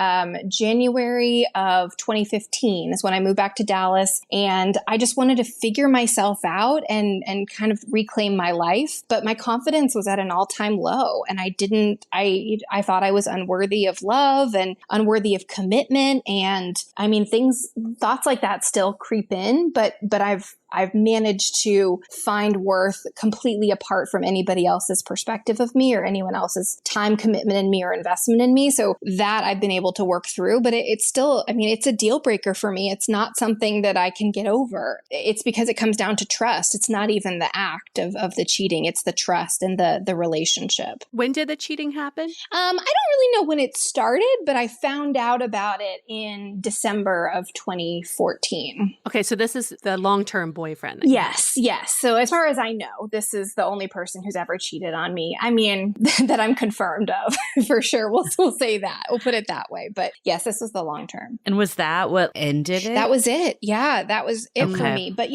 January of 2015 is when I moved back to Dallas. And I just wanted to figure myself out and kind of reclaim my life. But my confidence was at an all-time low. And I thought I was unworthy of love and unworthy of commitment. And thoughts like that still creep in, but I've managed to find worth completely apart from anybody else's perspective of me or anyone else's time commitment in me or investment in me. So that I've been able to work through, but it's still, it's a deal breaker for me. It's not something that I can get over. It's because it comes down to trust. It's not even the act of the cheating. It's the trust and the relationship. When did the cheating happen? I don't really know when it started, but I found out about it in December of 2014. Okay, so this is the long-term boyfriend. Yes. So as far as I know, this is the only person who's ever cheated on me. That I'm confirmed of, for sure. We'll say that. We'll put it that way. But yes, this was the long term. And was that what ended it? That was it. Yeah, that was it for me. But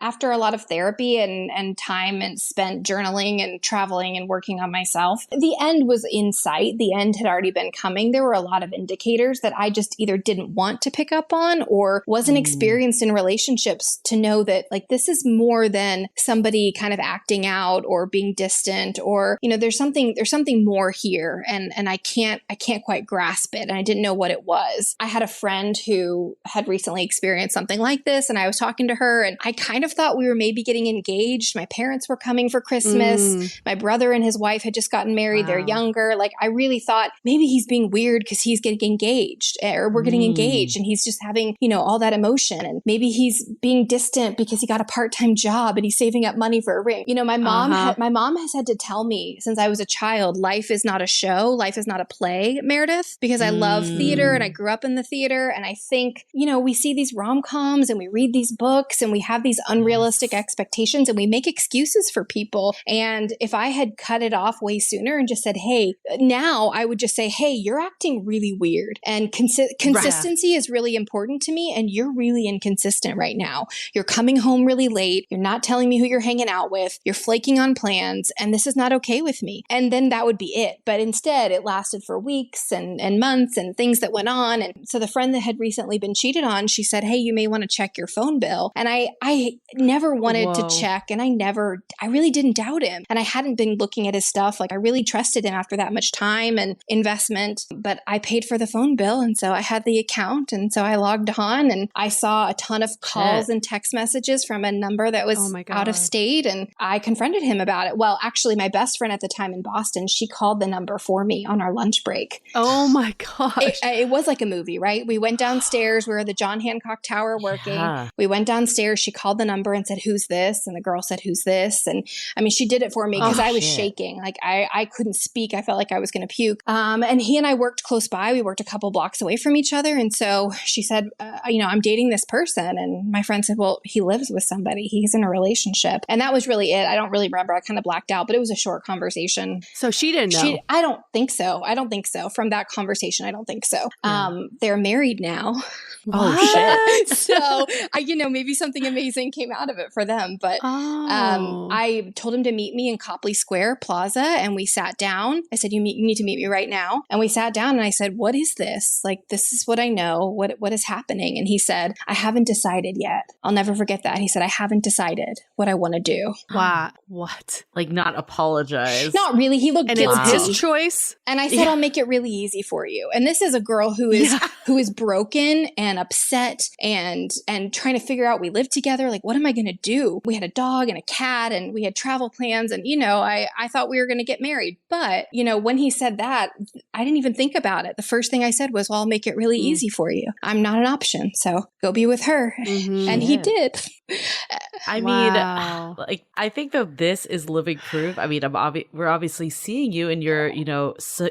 after a lot of therapy and time and spent journaling and traveling and working on myself, the end was in sight. The end had already been coming. There were a lot of indicators that I just either didn't want to pick up on or wasn't experienced in relationships to know that this is more than somebody kind of acting out or being distant or, there's something more here and I can't quite grasp it. And I didn't know what it was. I had a friend who had recently experienced something like this and I was talking to her and I kind of thought we were maybe getting engaged. My parents were coming for Christmas. My brother and his wife had just gotten married. Wow. They're younger. I really thought maybe he's being weird because he's getting engaged or we're getting engaged and he's just having, all that emotion. And maybe he's being distant because he got a part-time job and he's saving up money for a ring. My mom has had to tell me since I was a child, life is not a show, life is not a play, Meredith, because I love theater and I grew up in the theater. And I think, we see these rom-coms and we read these books and we have these unrealistic expectations and we make excuses for people. And if I had cut it off way sooner and just said, hey, now I would just say, hey, you're acting really weird and consistency is really important to me. And you're really inconsistent right now. You're coming home really late. You're not telling me who you're hanging out with. You're flaking on plans. And this is not okay with me. And then that would be it. But instead, it lasted for weeks and months and things that went on. And so the friend that had recently been cheated on, she said, hey, you may want to check your phone bill. And I never wanted to check. And I really didn't doubt him. And I hadn't been looking at his stuff. I really trusted him after that much time and investment. But I paid for the phone bill. And so I had the account. And so I logged on and I saw a ton of calls and text messages from a number that was out of state. And I confronted him about it. Well, actually, my best friend at the time in Boston, she called the number for me on our lunch break. Oh my gosh. It was like a movie, right? We went downstairs. We were at the John Hancock Tower working. Yeah. We went downstairs. She called the number and said, who's this? And the girl said, who's this? And she did it for me because I was shaking. I couldn't speak. I felt like I was going to puke. And he and I worked close by. We worked a couple blocks away from each other. And so she said, I'm dating this person. And my friend said, well, he lives lives with somebody. He's in a relationship. And that was really it. I don't really remember. I kind of blacked out, but it was a short conversation. So she didn't know? I don't think so. I don't think so. From that conversation, I don't think so. Yeah. They're married now. Oh, shit. So, maybe something amazing came out of it for them. But I told him to meet me in Copley Square Plaza, and we sat down. I said, you need to meet me right now. And we sat down, and I said, what is this? Like, this is what I know. What is happening? And he said, I haven't decided yet. I'll never forget that. He said, I haven't decided what I want to do. Wow. What? Like, not apologize. Not really. He looked guilty. And it's his choice. And I said, I'll make it really easy for you. And this is a girl who is broken and upset and trying to figure out, we live together. Like, what am I going to do? We had a dog and a cat and we had travel plans. And, I thought we were going to get married. But, when he said that, I didn't even think about it. The first thing I said was, well, I'll make it really easy for you. I'm not an option. So go be with her. Mm-hmm. And he did. I mean, I think that this is living proof. I mean, we're obviously seeing you and you're,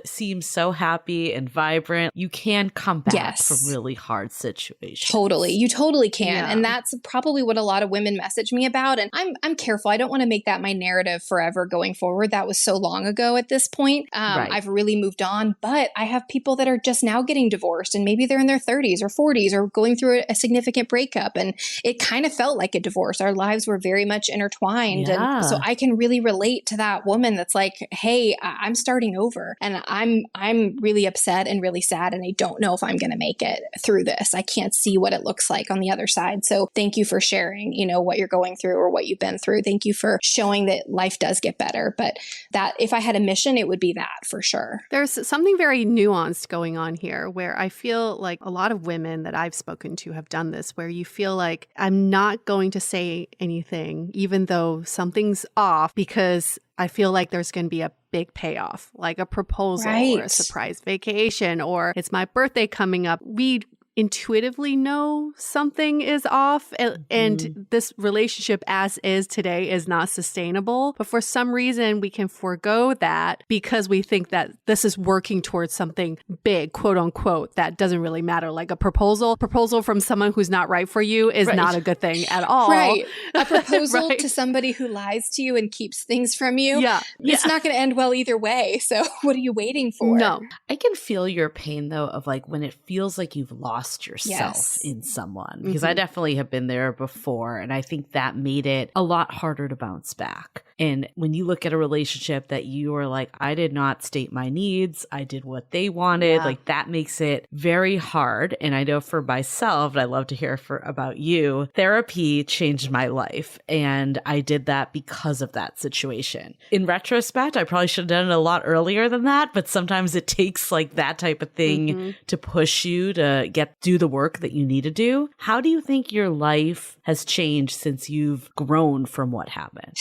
seem so happy and vibrant. You can come back from really hard situations. Totally. You totally can. Yeah. And that's probably what a lot of women message me about. And I'm careful. I don't want to make that my narrative forever going forward. That was so long ago at this point. Right. I've really moved on, but I have people that are just now getting divorced and maybe they're in their 30s or 40s or going through a significant breakup. And it kind of felt like a divorce. Our lives were very much intertwined. Yeah. And so I can really relate to that woman that's like, hey, I'm starting over and I'm really upset and really sad. And I don't know if I'm going to make it through this. I can't see what it looks like on the other side. So thank you for sharing, what you're going through or what you've been through. Thank you for showing that life does get better. But that if I had a mission, it would be that for sure. There's something very nuanced going on here where I feel like a lot of women that I've spoken to have done this, where you feel like I'm not going to say anything, even though something's off, because I feel like there's going to be a big payoff, like a proposal or a surprise vacation, or it's my birthday coming up. We intuitively know something is off and this relationship as is today is not sustainable. But for some reason, we can forego that because we think that this is working towards something big, quote unquote, that doesn't really matter. Like a proposal from someone who's not right for you is not a good thing at all. Right. A proposal to somebody who lies to you and keeps things from you. It's not going to end well either way. So what are you waiting for? No. I can feel your pain though of like when it feels like you've lost yourself in someone, because I definitely have been there before. And I think that made it a lot harder to bounce back. And when you look at a relationship that you are like, I did not state my needs, I did what they wanted, like that makes it very hard. And I know for myself, and I love to hear about you, therapy changed my life. And I did that because of that situation. In retrospect, I probably should have done it a lot earlier than that, but sometimes it takes like that type of thing to push you to do the work that you need to do. How do you think your life has changed since you've grown from what happened?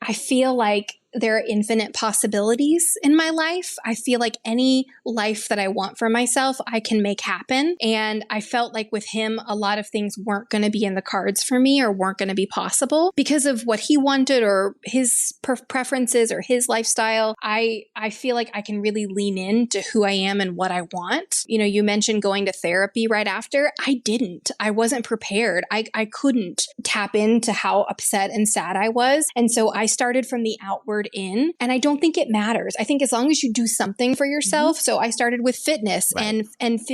I feel like there are infinite possibilities in my life. I feel like any life that I want for myself, I can make happen. And I felt like with him, a lot of things weren't going to be in the cards for me or weren't going to be possible because of what he wanted or his preferences or his lifestyle. I feel like I can really lean into who I am and what I want. You mentioned going to therapy right after. I didn't. I wasn't prepared. I couldn't tap into how upset and sad I was. And so I started from the outward in, and I don't think it matters. I think as long as you do something for yourself. So I started with fitness and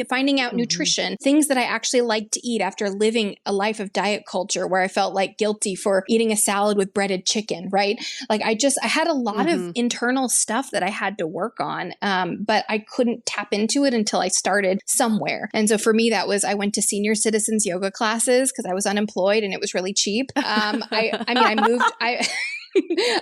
finding out nutrition, things that I actually like to eat after living a life of diet culture where I felt like guilty for eating a salad with breaded chicken, right? Like I had a lot of internal stuff that I had to work on, but I couldn't tap into it until I started somewhere. And so for me, that was, I went to senior citizens yoga classes because I was unemployed and it was really cheap. I moved,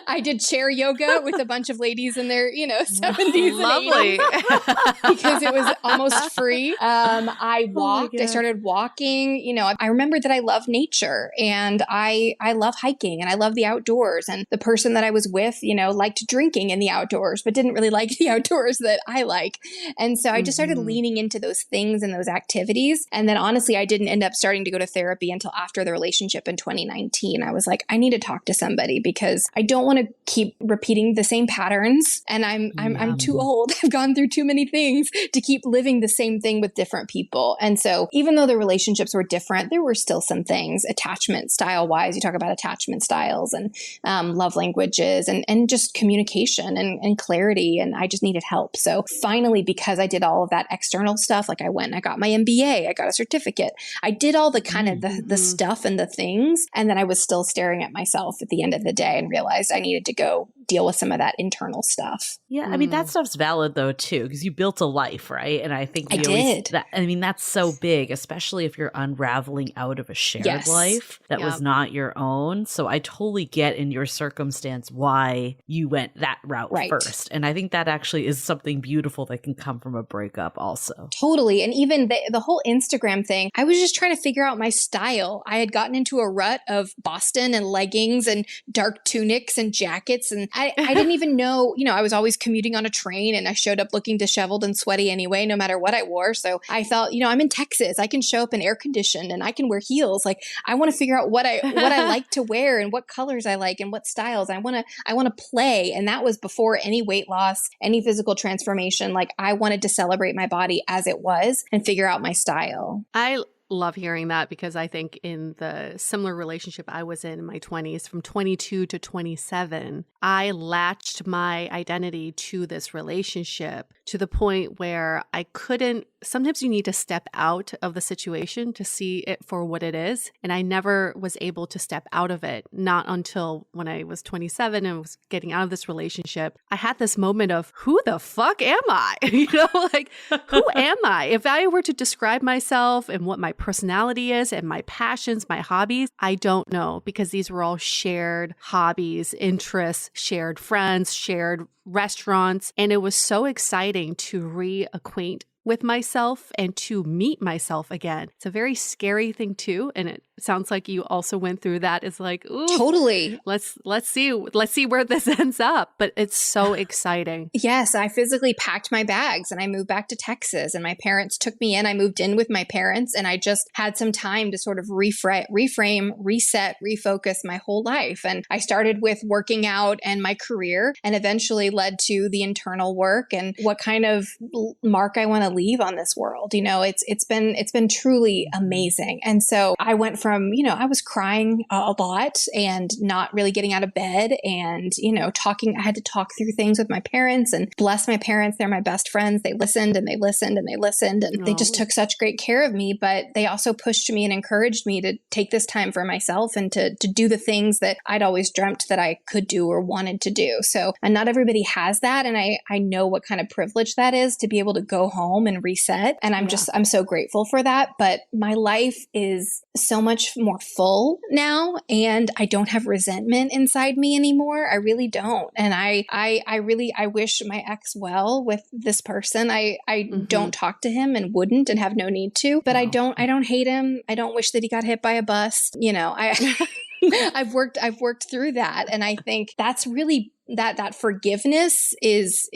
I did chair yoga with a bunch of ladies in their, 70s Lovely. and 80s because it was almost free. I walked, I started walking, I remember that I love nature and I love hiking and I love the outdoors. And the person that I was with, liked drinking in the outdoors, but didn't really like the outdoors that I like. And so I just started leaning into those things and those activities. And then honestly, I didn't end up starting to go to therapy until after the relationship in 2019. I was like, I need to talk to somebody because because I don't want to keep repeating the same patterns. And I'm too old. I've gone through too many things to keep living the same thing with different people. And so even though the relationships were different, there were still some things attachment style wise. You talk about attachment styles and love languages and just communication and clarity. And I just needed help. So finally, because I did all of that external stuff, like I went and I got my MBA, I got a certificate. I did all the kind of the stuff and the things. And then I was still staring at myself at the end of the day and realized I needed to go deal with some of that internal stuff. Yeah, I mean, that stuff's valid though, too, because you built a life, right? And I think that's so big, especially if you're unraveling out of a shared life that was not your own. So I totally get in your circumstance why you went that route first. And I think that actually is something beautiful that can come from a breakup also. Totally. And even the whole Instagram thing, I was just trying to figure out my style. I had gotten into a rut of Boston and leggings and dark tunics and jackets. And I didn't even know, I was always commuting on a train and I showed up looking disheveled and sweaty anyway, no matter what I wore. So I felt, I'm in Texas. I can show up in air conditioned and I can wear heels. Like I want to figure out what I like to wear and what colors I like and what styles I want to play. And that was before any weight loss, any physical transformation. Like I wanted to celebrate my body as it was and figure out my style. I love hearing that because I think in the similar relationship I was in my 20s, from 22 to 27, I latched my identity to this relationship to the point where I couldn't. Sometimes you need to step out of the situation to see it for what it is. And I never was able to step out of it, not until when I was 27 and was getting out of this relationship. I had this moment of, who the fuck am I? Who am I? If I were to describe myself and what my personality is and my passions, my hobbies, I don't know, because these were all shared hobbies, interests, shared friends, shared restaurants. And it was so exciting to reacquaint with myself and to meet myself again. It's a very scary thing too. And it sounds like you also went through that. It's like, ooh, totally. Let's see where this ends up. But it's so exciting. Yes, I physically packed my bags and I moved back to Texas and my parents took me in. I moved in with my parents and I just had some time to sort of reframe, reset, refocus my whole life. And I started with working out and my career and eventually led to the internal work and what kind of mark I want to leave on this world. It's been truly amazing. And so I went from, I was crying a lot and not really getting out of bed and, I had to talk through things with my parents and bless my parents. They're my best friends. They listened and they listened and they listened and they just took such great care of me. But they also pushed me and encouraged me to take this time for myself and to do the things that I'd always dreamt that I could do or wanted to do. So, and not everybody has that. And I know what kind of privilege that is to be able to go home and reset. And I'm so grateful for that. But my life is so much more full now. And I don't have resentment inside me anymore. I really don't. And I wish my ex well with this person. I don't talk to him and wouldn't and have no need to, but I don't hate him. I don't wish that he got hit by a bus. I've worked through that. And I think that's really that forgiveness is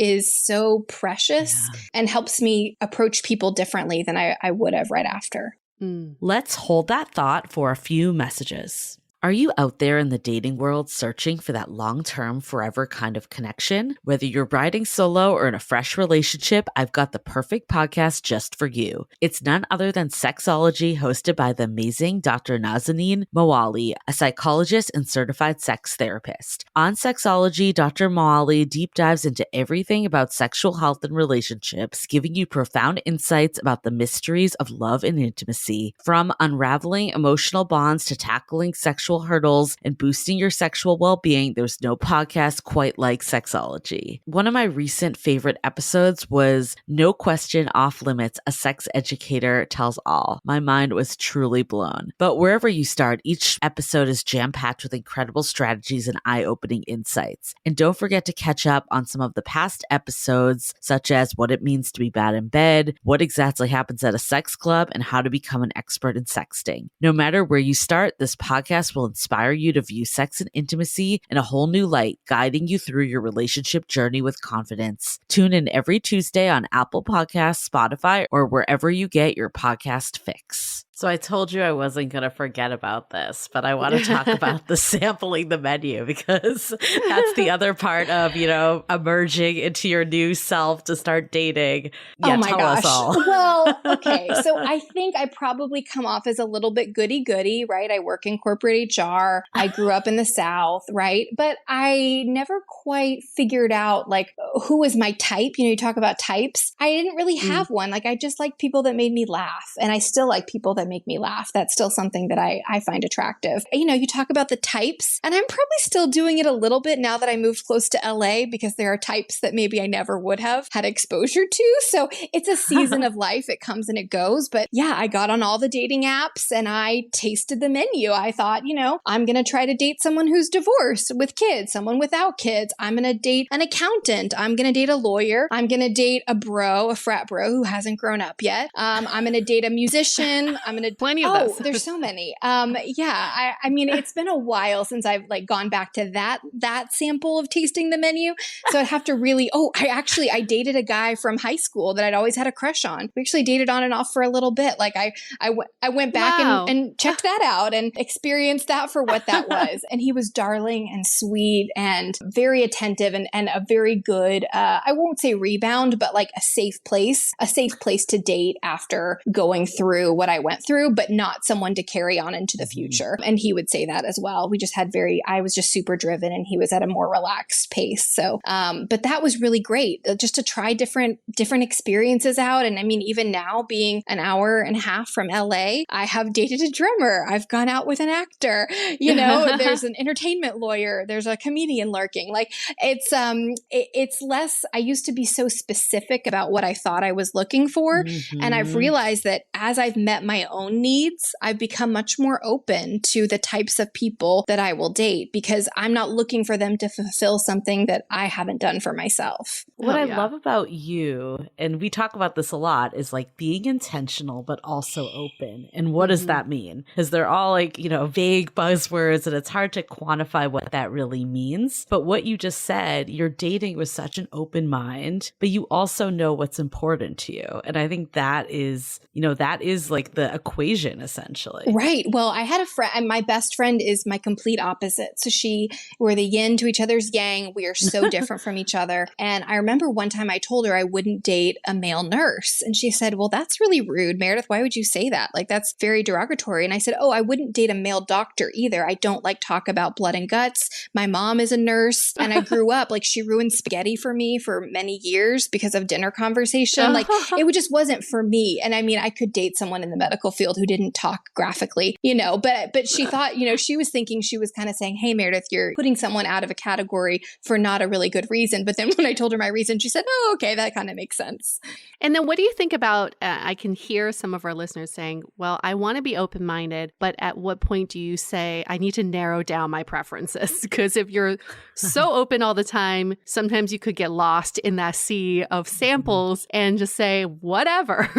so precious and helps me approach people differently than I would have right after. Let's hold that thought for a few messages. Are you out there in the dating world searching for that long-term, forever kind of connection? Whether you're riding solo or in a fresh relationship, I've got the perfect podcast just for you. It's none other than Sexology, hosted by the amazing Dr. Nazanin Moali, a psychologist and certified sex therapist. On Sexology, Dr. Moali deep dives into everything about sexual health and relationships, giving you profound insights about the mysteries of love and intimacy. From unraveling emotional bonds to tackling sexual hurdles and boosting your sexual well-being, there's no podcast quite like Sexology. One of my recent favorite episodes was No Question Off Limits, a sex educator tells all. My mind was truly blown. But wherever you start, each episode is jam-packed with incredible strategies and eye-opening insights. And don't forget to catch up on some of the past episodes, such as what it means to be bad in bed, what exactly happens at a sex club, and how to become an expert in sexting. No matter where you start, this podcast will inspire you to view sex and intimacy in a whole new light, guiding you through your relationship journey with confidence. Tune in every Tuesday on Apple Podcasts, Spotify, or wherever you get your podcast fix. So I told you I wasn't going to forget about this, but I want to talk about the sampling the menu because that's the other part of, emerging into your new self to start dating. Yeah, oh my tell gosh. us all. Well, okay. So I think I probably come off as a little bit goody-goody, right? I work in corporate HR. I grew up in the South, right? But I never quite figured out like who was my type. You talk about types. I didn't really have one. Like I just like people that made me laugh. And I still like people that make me laugh. That's still something that I find attractive. You talk about the types, and I'm probably still doing it a little bit now that I moved close to LA because there are types that maybe I never would have had exposure to. So it's a season of life. It comes and it goes. But yeah, I got on all the dating apps and I tasted the menu. I thought, I'm going to try to date someone who's divorced with kids, someone without kids. I'm going to date an accountant. I'm going to date a lawyer. I'm going to date a frat bro who hasn't grown up yet. I'm going to date a musician. I'm going to plenty of those. There's so many. I mean, it's been a while since I've like gone back to that sample of tasting the menu. So I'd have to really, I dated a guy from high school that I'd always had a crush on. We actually dated on and off for a little bit. Like I went back and checked that out and experienced that for what that was. And he was darling and sweet and very attentive and a very good, I won't say rebound, but like a safe place to date after going through what I went through, but not someone to carry on into the future. And he would say that as well. We just had I was just super driven and he was at a more relaxed pace. So, but that was really great just to try different experiences out. And I mean, even now being an hour and a half from LA, I have dated a drummer. I've gone out with an actor, there's an entertainment lawyer, there's a comedian lurking. Like it's less, I used to be so specific about what I thought I was looking for. And I've realized that as I've met my own needs, I've become much more open to the types of people that I will date because I'm not looking for them to fulfill something that I haven't done for myself. What I love about you, and we talk about this a lot, is like being intentional, but also open. And what does that mean? Because they're all like, vague buzzwords and it's hard to quantify what that really means. But what you just said, you're dating with such an open mind, but you also know what's important to you. And I think that is like the equation essentially. Right. Well, I had a friend, and my best friend is my complete opposite. So we're the yin to each other's yang. We are so different from each other. And I remember one time I told her I wouldn't date a male nurse. And she said, well, that's really rude, Meredith. Why would you say that? Like, that's very derogatory. And I said, I wouldn't date a male doctor either. I don't like talk about blood and guts. My mom is a nurse and I grew up like she ruined spaghetti for me for many years because of dinner conversation. Like it just wasn't for me. And I mean, I could date someone in the medical field who didn't talk graphically, but she thought, she was thinking, she was kind of saying, hey, Meredith, you're putting someone out of a category for not a really good reason. But then when I told her my reason, she said, oh, okay, that kind of makes sense. And then what do you think about, I can hear some of our listeners saying, well, I want to be open-minded, but at what point do you say, I need to narrow down my preferences? Because if you're so open all the time, sometimes you could get lost in that sea of samples and just say, whatever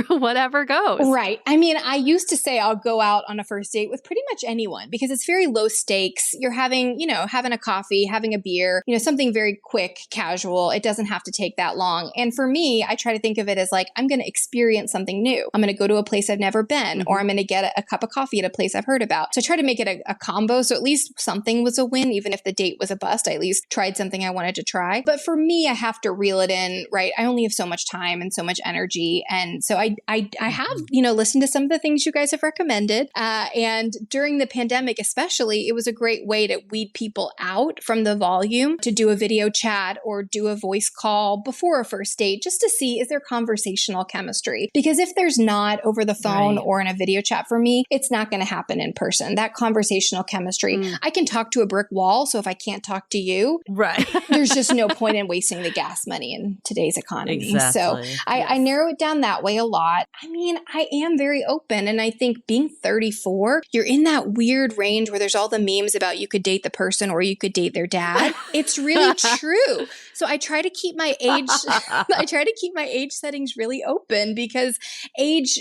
goes. Right. I mean, I used to say I'll go out on a first date with pretty much anyone because it's very low stakes. You're having a coffee, having a beer, something very quick, casual. It doesn't have to take that long. And for me, I try to think of it as like, I'm going to experience something new. I'm going to go to a place I've never been, or I'm going to get a cup of coffee at a place I've heard about. So I try to make it a combo. So at least something was a win. Even if the date was a bust, I at least tried something I wanted to try. But for me, I have to reel it in, right? I only have so much time and so much energy. And so I have, listened to some of the things you guys have recommended. And during the pandemic, especially, it was a great way to weed people out from the volume, to do a video chat or do a voice call before a first date, just to see, is there conversational chemistry? Because if there's not over the phone or in a video chat, for me, it's not going to happen in person. That conversational chemistry, I can talk to a brick wall. So if I can't talk to you, there's just no point in wasting the gas money in today's economy. Exactly. So I narrow it down that way a lot. I mean, I am very open. And I think being 34, you're in that weird range where there's all the memes about you could date the person or you could date their dad. It's really true. So I try to keep my age settings really open because age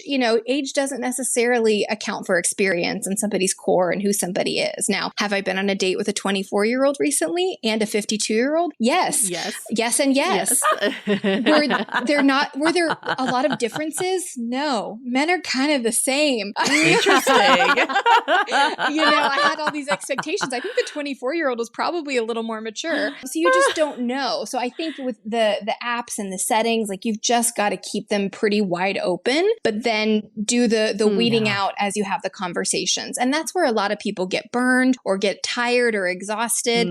doesn't necessarily account for experience and somebody's core and who somebody is. Now, have I been on a date with a 24-year-old recently and a 52-year-old? Yes. Yes, and yes. Were there a lot of differences? No. Men are kind of the same. Interesting. I had all these expectations. I think the 24-year-old was probably a little more mature. So you just don't know. So I think with the apps and the settings, like you've just got to keep them pretty wide open, but then do the weeding out as you have the conversations. And that's where a lot of people get burned or get tired or exhausted.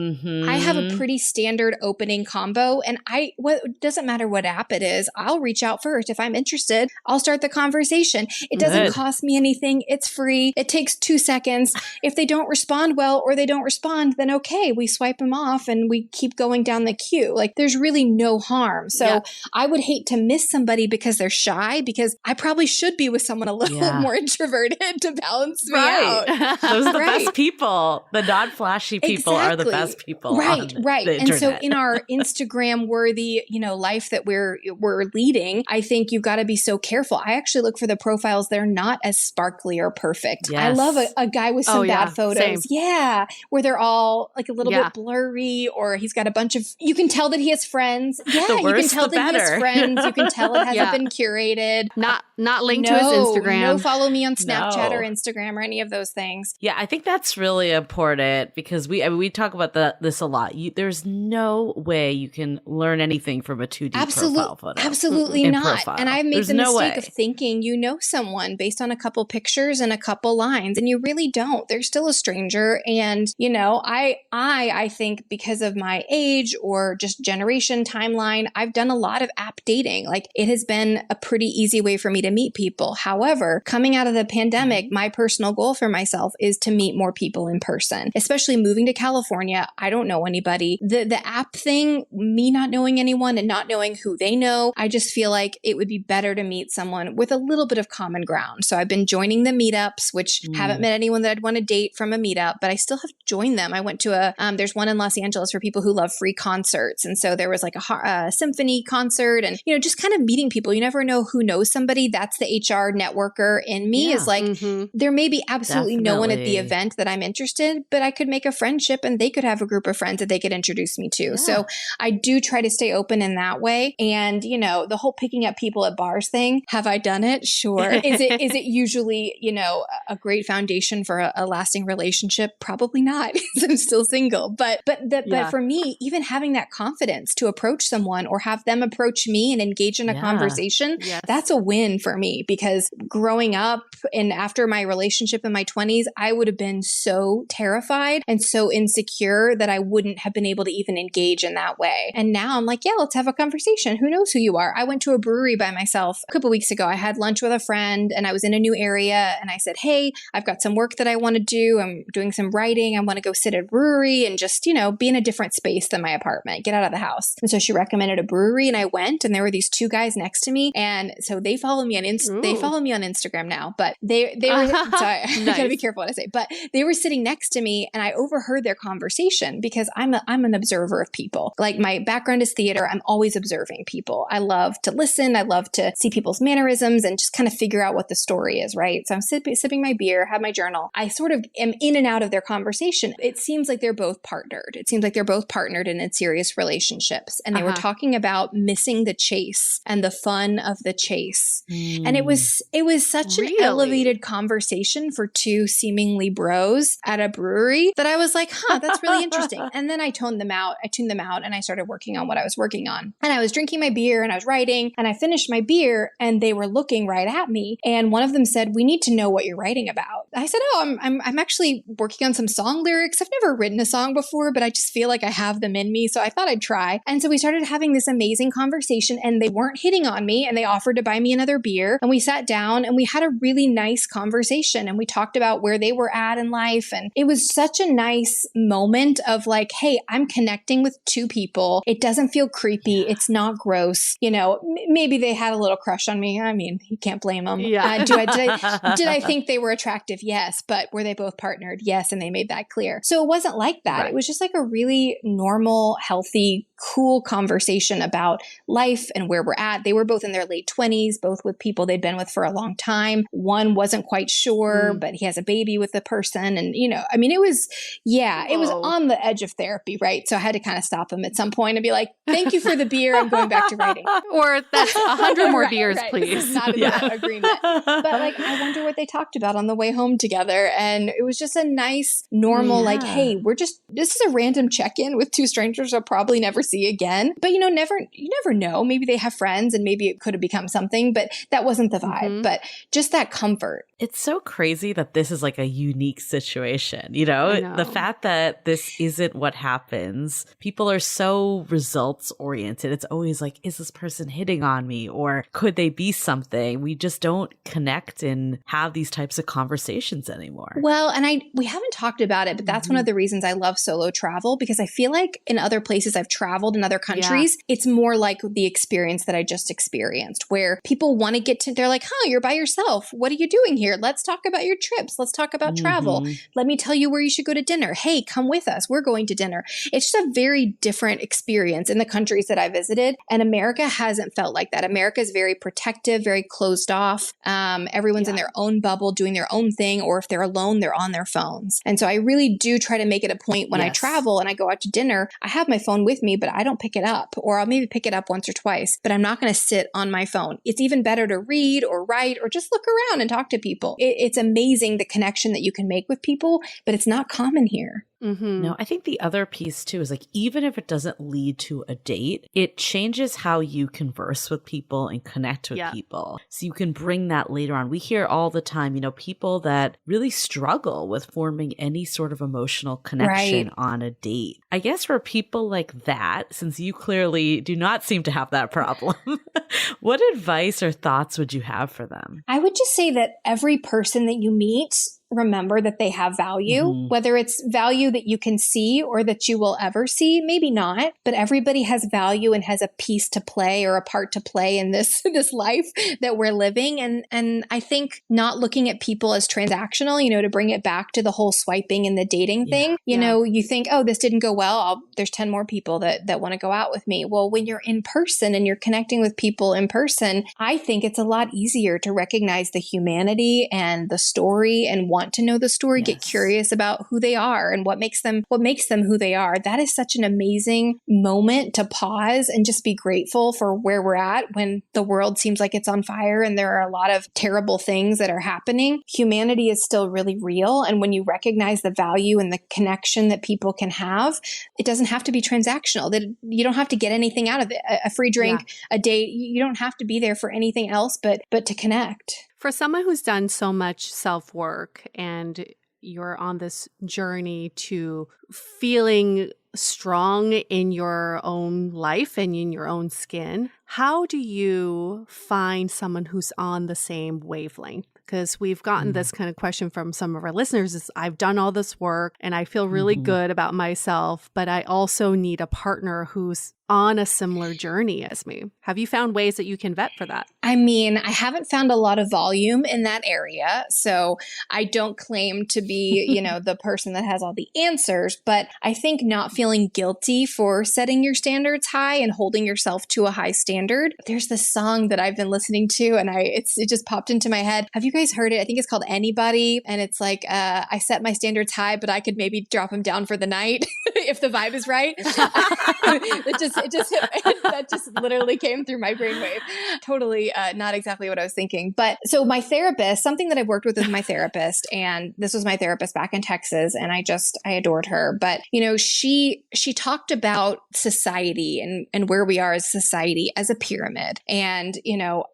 I have a pretty standard opening combo, and it doesn't matter what app it is. I'll reach out first. If I'm interested, I'll start the conversation. It doesn't cost me anything. It's free. It takes 2 seconds. If they don't respond well or they don't respond, then okay, we swipe them off and we keep going down the queue. Like there's really no harm. So I would hate to miss somebody because they're shy, because I probably should be with someone a little more introverted to balance me out. Those are the best people. The non-flashy people are the best people. Right. The and so internet. in our Instagram worthy, life that we're leading, I think you've got to be so careful. I actually look for the profiles that are not as sparkly or perfect. Yes. I love a guy with some bad photos. Same. Yeah. Where they're all like a little bit blurry, or he's got a bunch of, you can tell that he has friends. Yeah. The You worse, can tell the that he better. has friends. You can tell it hasn't been curated. Not linked to his Instagram. No, follow me on Snapchat No. or Instagram or any of those things. Yeah, I think that's really important because we talk about this a lot. There's no way you can learn anything from a 2D profile photo. Absolutely in not. profile. And I've made There's the no mistake way. of thinking you know someone based on a couple pictures and a couple lines, and you really don't. They're still a stranger. And, I think because of my age or just generation timeline, I've done a lot of app dating. Like it has been a pretty easy way for me to meet people. However, coming out of the pandemic, my personal goal for myself is to meet more people in person, especially moving to California. I don't know anybody. The app thing, me not knowing anyone and not knowing who they know, I just feel like it would be better to meet someone with a little bit of common ground. So I've been joining the meetups, which haven't met anyone that I'd want to date from a meetup, but I still have joined them. I went to there's one in Los Angeles for people who love free concerts. And so there was like a symphony concert and, just kind of meeting people. You never know who knows somebody. That's the HR networker in me is like, there may be absolutely no one at the event that I'm interested, but I could make a friendship and they could have a group of friends that they could introduce me to. So I do try to stay open in that way. And, the whole picking up people at bars thing, have I done it? Sure. Is it usually, a great foundation for a lasting relationship? Probably not, because I'm still single. But for me, even having that confidence to approach someone or have them approach me and engage in a conversation, that's a win for me, because growing up and after my relationship in my 20s, I would have been so terrified and so insecure that I wouldn't have been able to even engage in that way. And now I'm like, let's have a conversation. Who knows who you are? I went to a brewery by myself a couple weeks ago. I had lunch with a friend and I was in a new area and I said, hey, I've got some work that I want to do. I'm doing some writing. I want to go sit at a brewery and just, be in a different space than my apartment, get out of the house. And so she recommended a brewery and I went, and there were these two guys next to me. And so they follow me on Instagram now, but they were, sorry, I gotta be careful what I say, but they were sitting next to me and I overheard their conversation because I'm an observer of people. Like my background is theater. I'm always observing people. I love to listen. I love to see people's mannerisms and just kind of figure out what the story is, right? So I'm sipping my beer, have my journal. I sort of am in and out of their conversation. It seems like they're both partnered. It seems like they're both partnered and in serious relationships. And they were talking about missing the chase and the fun of the chase. And it was such an elevated conversation for two seemingly bros at a brewery that I was like, that's really interesting. And then I tuned them out and I started working on what I was working on. And I was drinking my beer and I was writing and I finished my beer and they were looking right at me. And one of them said, we need to know what you're writing about. I said, I'm actually working on some song lyrics. I've never written a song before, but I just feel like I have them in me. So I thought I'd try. And so we started having this amazing conversation and they weren't hitting on me and they offered to buy me another beer. And we sat down and we had a really nice conversation and we talked about where they were at in life. And it was such a nice moment of like, hey, I'm connecting with two people. It doesn't feel creepy. It's not gross. Maybe they had a little crush on me. I mean, you can't blame them. Yeah. Did I think they were attractive? Yes. But were they both partnered? Yes. And they made that clear. So it wasn't like that. Right. It was just like a really normal, healthy cool conversation about life and where we're at. They were both in their late 20s, both with people they'd been with for a long time. One wasn't quite sure, but he has a baby with the person. And, I mean, it was on the edge of therapy, right? So I had to kind of stop him at some point and be like, thank you for the beer. I'm going back to writing. Or that's 100 more beers, please. This is not in the agreement. But I wonder what they talked about on the way home together. And it was just a nice, normal, hey, this is a random check-in with two strangers I'll probably never see again. But you never know. Maybe they have friends and maybe it could have become something, but that wasn't the vibe. But just that comfort. It's so crazy that this is like a unique situation, the fact that this isn't what happens. People are so results oriented. It's always like, is this person hitting on me or could they be something? We just don't connect and have these types of conversations anymore. Well, and we haven't talked about it, but that's one of the reasons I love solo travel, because I feel like in other places I've traveled in other countries, it's more like the experience that I just experienced, where people want to they're like, you're by yourself. What are you doing here? Let's talk about your trips. Let's talk about travel. Let me tell you where you should go to dinner. Hey, come with us. We're going to dinner. It's just a very different experience in the countries that I visited. And America hasn't felt like that. America is very protective, very closed off. Everyone's in their own bubble doing their own thing. Or if they're alone, they're on their phones. And so I really do try to make it a point when I travel and I go out to dinner, I have my phone with me, but I don't pick it up, or I'll maybe pick it up once or twice, but I'm not going to sit on my phone. It's even better to read or write or just look around and talk to people. It's amazing the connection that you can make with people, but it's not common here. No, I think the other piece too is like, even if it doesn't lead to a date, it changes how you converse with people and connect with people. So you can bring that later on. We hear all the time, people that really struggle with forming any sort of emotional connection on a date. I guess for people like that, since you clearly do not seem to have that problem, what advice or thoughts would you have for them? I would just say that every person that you meet, remember that they have value, whether it's value that you can see or that you will ever see, maybe not, but everybody has value and has a piece to play or a part to play in this life that we're living. And I think not looking at people as transactional, to bring it back to the whole swiping and the dating thing, you think, oh, this didn't go well. There's 10 more people that want to go out with me. Well, when you're in person and you're connecting with people in person, I think it's a lot easier to recognize the humanity and the story and want to know the story, get curious about who they are and what makes them who they are. That is such an amazing moment to pause and just be grateful for where we're at when the world seems like it's on fire and there are a lot of terrible things that are happening. Humanity is still really real. And when you recognize the value and the connection that people can have, it doesn't have to be transactional. That you don't have to get anything out of it. A free drink, a date, you don't have to be there for anything else but to connect. For someone who's done so much self-work and you're on this journey to feeling strong in your own life and in your own skin, how do you find someone who's on the same wavelength? Because we've gotten this kind of question from some of our listeners is, I've done all this work and I feel really good about myself, but I also need a partner who's on a similar journey as me. Have you found ways that you can vet for that? I mean, I haven't found a lot of volume in that area, so I don't claim to be, the person that has all the answers, but I think not feeling guilty for setting your standards high and holding yourself to a high standard. There's this song that I've been listening to and it just popped into my head. Have you guys heard it? I think it's called Anybody, and it's like, I set my standards high, but I could maybe drop them down for the night if the vibe is right. That just literally came through my brainwave. Totally not exactly what I was thinking. But so my therapist, something that I've worked with my therapist, and this was my therapist back in Texas, and I adored her. But, she talked about society and where we are as society as a pyramid. And,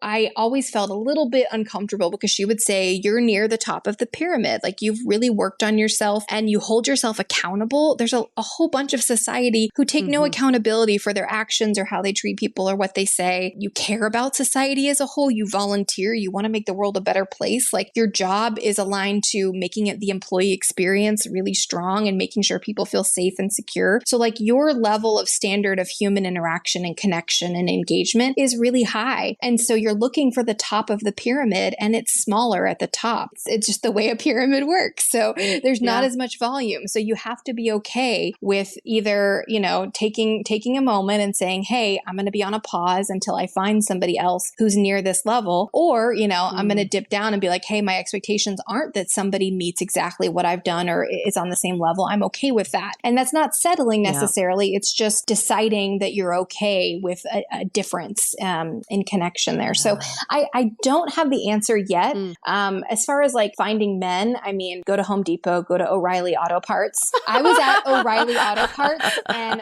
I always felt a little bit uncomfortable because she would say, you're near the top of the pyramid. Like you've really worked on yourself and you hold yourself accountable. There's a whole bunch of society who take no accountability for their actions or how they treat people or what they say. You care about society as a whole. You volunteer. You want to make the world a better place. Like your job is aligned to making it the employee experience really strong and making sure people feel safe and secure. So like your level of standard of human interaction and connection and engagement is really high. And so you're looking for the top of the pyramid and it's smaller at the top. It's just the way a pyramid works. So there's not as much volume. So you have to be okay with either, taking a moment and saying, hey, I'm going to be on a pause until I find somebody else who's near this level. Or, I'm going to dip down and be like, hey, my expectations aren't that somebody meets exactly what I've done or is on the same level. I'm okay with that. And that's not settling necessarily. It's just deciding that you're okay with a difference in connection there. So I don't have the answer yet. As far as like finding men, I mean, go to Home Depot, go to O'Reilly Auto Parts. I was at O'Reilly Auto Parts and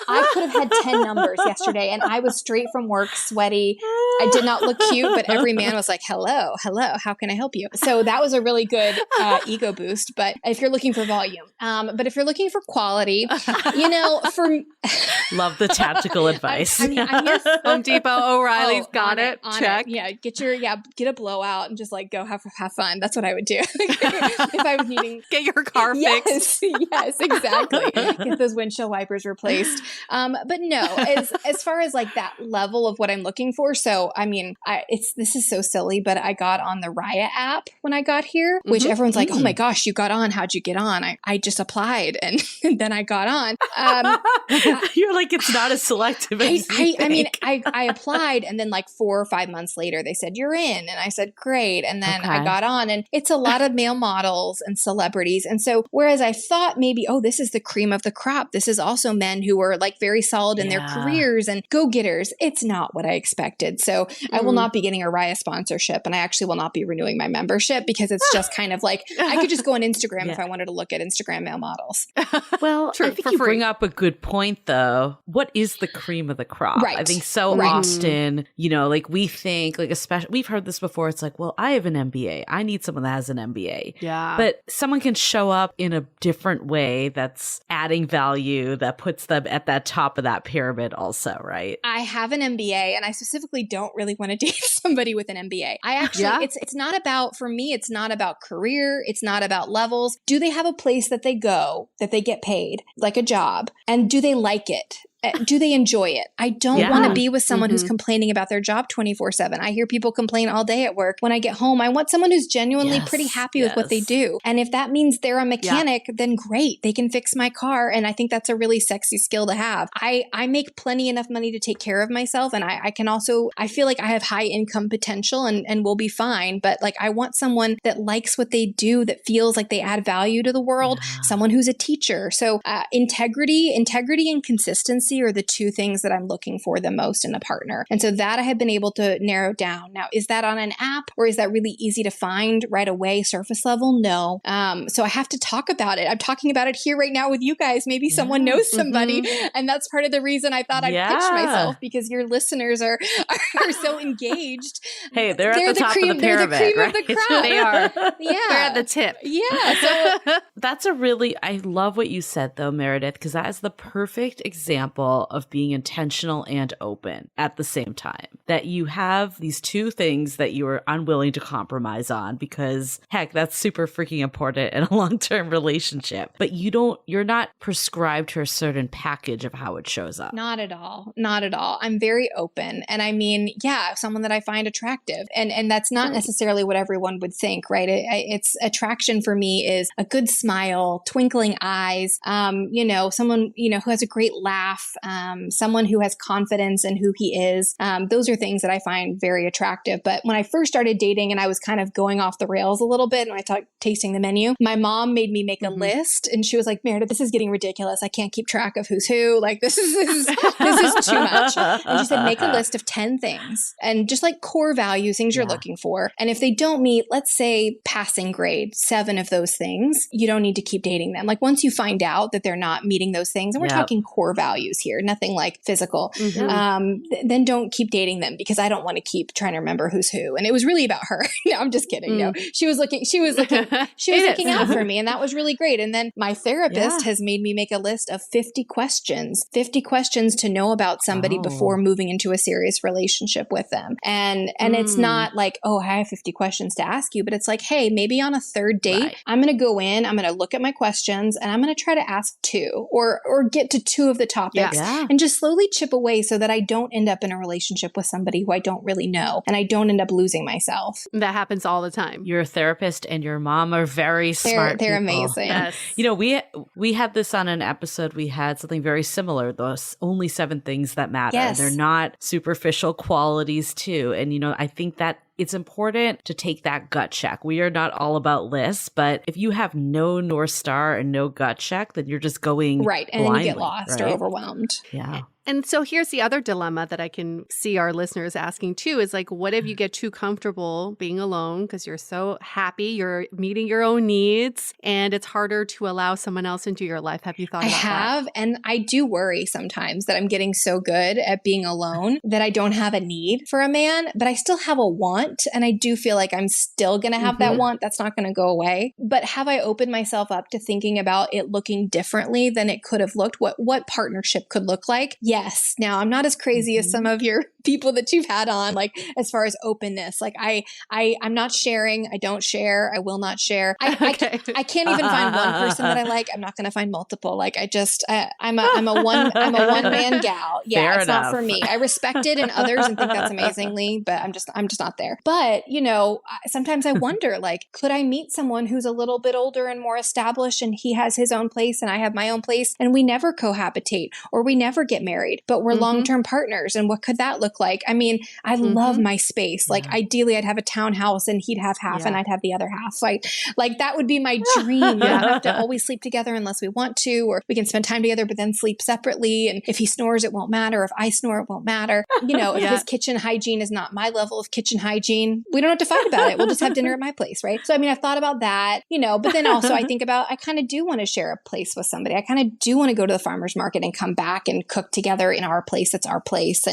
I could have had 10 numbers yesterday and I was straight from work, sweaty. I did not look cute, but every man was like, hello, how can I help you? So that was a really good ego boost. But if you're looking for volume, but if you're looking for quality, for love the tactical advice. Home Depot, O'Reilly's got it. Check. Yeah, get a blowout and just like go have fun. That's what I would do if I was needing. Get your car fixed. Yes, exactly. Get those windshield wipers replaced. But no, as far as like that level of what I'm looking for. So I mean, this is so silly, but I got on the Raya app when I got here, which everyone's like, oh my gosh, you got on. How'd you get on? I just applied and then I got on. You're like, it's not as selective as you I mean, think. I applied and then like 4 or 5 months later, they said, you're in. And I said, great. And then I got on and it's a lot of male models and celebrities. And so whereas I thought maybe, oh, this is the cream of the crop. This is also men who are like very solid in their careers and go-getters. It's not what I expected. So I will not be getting a Raya sponsorship and I actually will not be renewing my membership because it's just kind of like, I could just go on Instagram if I wanted to look at Instagram male models. Well, I think you bring up a good point though. What is the cream of the crop? Right. I think so often, like we think like, especially we've heard this before. It's like, well, I have an MBA. I need someone that has an MBA. Yeah. But someone can show up in a different way that's adding value that puts them at that top of that pyramid also, right? I have an MBA and I specifically don't really want to date somebody with an MBA. I actually, it's not about, for me, it's not about career. It's not about levels. Do they have a place that they go, that they get paid, like a job? And do they like it? Do they enjoy it? I don't want to be with someone who's complaining about their job 24/7. I hear people complain all day at work. When I get home, I want someone who's genuinely pretty happy with what they do. And if that means they're a mechanic, then great. They can fix my car. And I think that's a really sexy skill to have. I make plenty enough money to take care of myself. And I can also, I feel like I have high income potential and will be fine. But like, I want someone that likes what they do, that feels like they add value to the world, someone who's a teacher. So integrity and consistency are the two things that I'm looking for the most in a partner. And so that I have been able to narrow down. Now, is that on an app or is that really easy to find right away, surface level? No. So I have to talk about it. I'm talking about it here right now with you guys. Maybe someone knows somebody. And that's part of the reason I thought I'd pitch myself because your listeners are so engaged. Hey, they're at the top of the pyramid. They're the cream right? of the crop. They are. Yeah. They're at the tip. Yeah. So that's I love what you said though, Meredith, because that is the perfect example of being intentional and open at the same time. That you have these two things that you are unwilling to compromise on because heck, that's super freaking important in a long-term relationship. But you're not prescribed to a certain package of how it shows up. Not at all. Not at all. I'm very open. And I mean, someone that I find attractive. And that's not necessarily what everyone would think, right? It's attraction for me is a good smile, twinkling eyes, someone, who has a great laugh, someone who has confidence in who he is. Those are things that I find very attractive. But when I first started dating and I was kind of going off the rails a little bit and I started tasting the menu, my mom made me make a list and she was like, Meredith, this is getting ridiculous. I can't keep track of who's who. Like this is too much. And she said, make a list of 10 things and just like core values, things you're looking for. And if they don't meet, let's say passing grade, 7 of those things, you don't need to keep dating them. Like once you find out that they're not meeting those things, and we're talking core values here, nothing like physical, then don't keep dating them because I don't want to keep trying to remember who's who. And it was really about her. No, I'm just kidding. No, she was looking out for me. And that was really great. And then my therapist has made me make a list of 50 questions to know about somebody before moving into a serious relationship with them. And it's not like, oh, I have 50 questions to ask you, but it's like, hey, maybe on a third date, I'm going to go in, I'm going going to look at my questions and I'm going to try to ask two or get to two of the topics and just slowly chip away so that I don't end up in a relationship with somebody who I don't really know and I don't end up losing myself. That happens all the time. Your therapist and your mom are very smart. They're people. amazing. Yes. You know, we had this on an episode. We had something very similar. Those only 7 things that matter. Yes. They're not superficial qualities too. And, you know, I think that it's important to take that gut check. We are not all about lists, but if you have no North Star and no gut check, then you're just going right. And blindly, then you get lost or overwhelmed. Yeah. And so here's the other dilemma that I can see our listeners asking too is like, what if you get too comfortable being alone because you're so happy, you're meeting your own needs, and it's harder to allow someone else into your life? Have you thought about that? I have, and I do worry sometimes that I'm getting so good at being alone that I don't have a need for a man, but I still have a want, and I do feel like I'm still going to have that want. That's not going to go away. But have I opened myself up to thinking about it looking differently than it could have looked? What partnership could look like? Yes. Now, I'm not as crazy as some of your people that you've had on, like as far as openness. Like I'm not sharing. I don't share. I will not share. I can't even find one person that I like. I'm not going to find multiple. Like I'm a one man gal. Yeah, Fair it's enough. not for me. I respect it in others and think that's amazingly, but I'm just not there. But you know, sometimes I wonder, like, could I meet someone who's a little bit older and more established, and he has his own place and I have my own place, and we never cohabitate or we never get married, but we're long-term partners? And what could that look like? I mean, I love my space. Like ideally I'd have a townhouse and he'd have half and I'd have the other half. Like that would be my dream. We don't have to always sleep together unless we want to, or we can spend time together, but then sleep separately. And if he snores, it won't matter. If I snore, it won't matter. You know, if his kitchen hygiene is not my level of kitchen hygiene, we don't have to fight about it. We'll just have dinner at my place. Right. So, I mean, I've thought about that, you know, but then also I think about, I kind of do want to share a place with somebody. I kind of do want to go to the farmer's market and come back and cook together in our place. It's our place.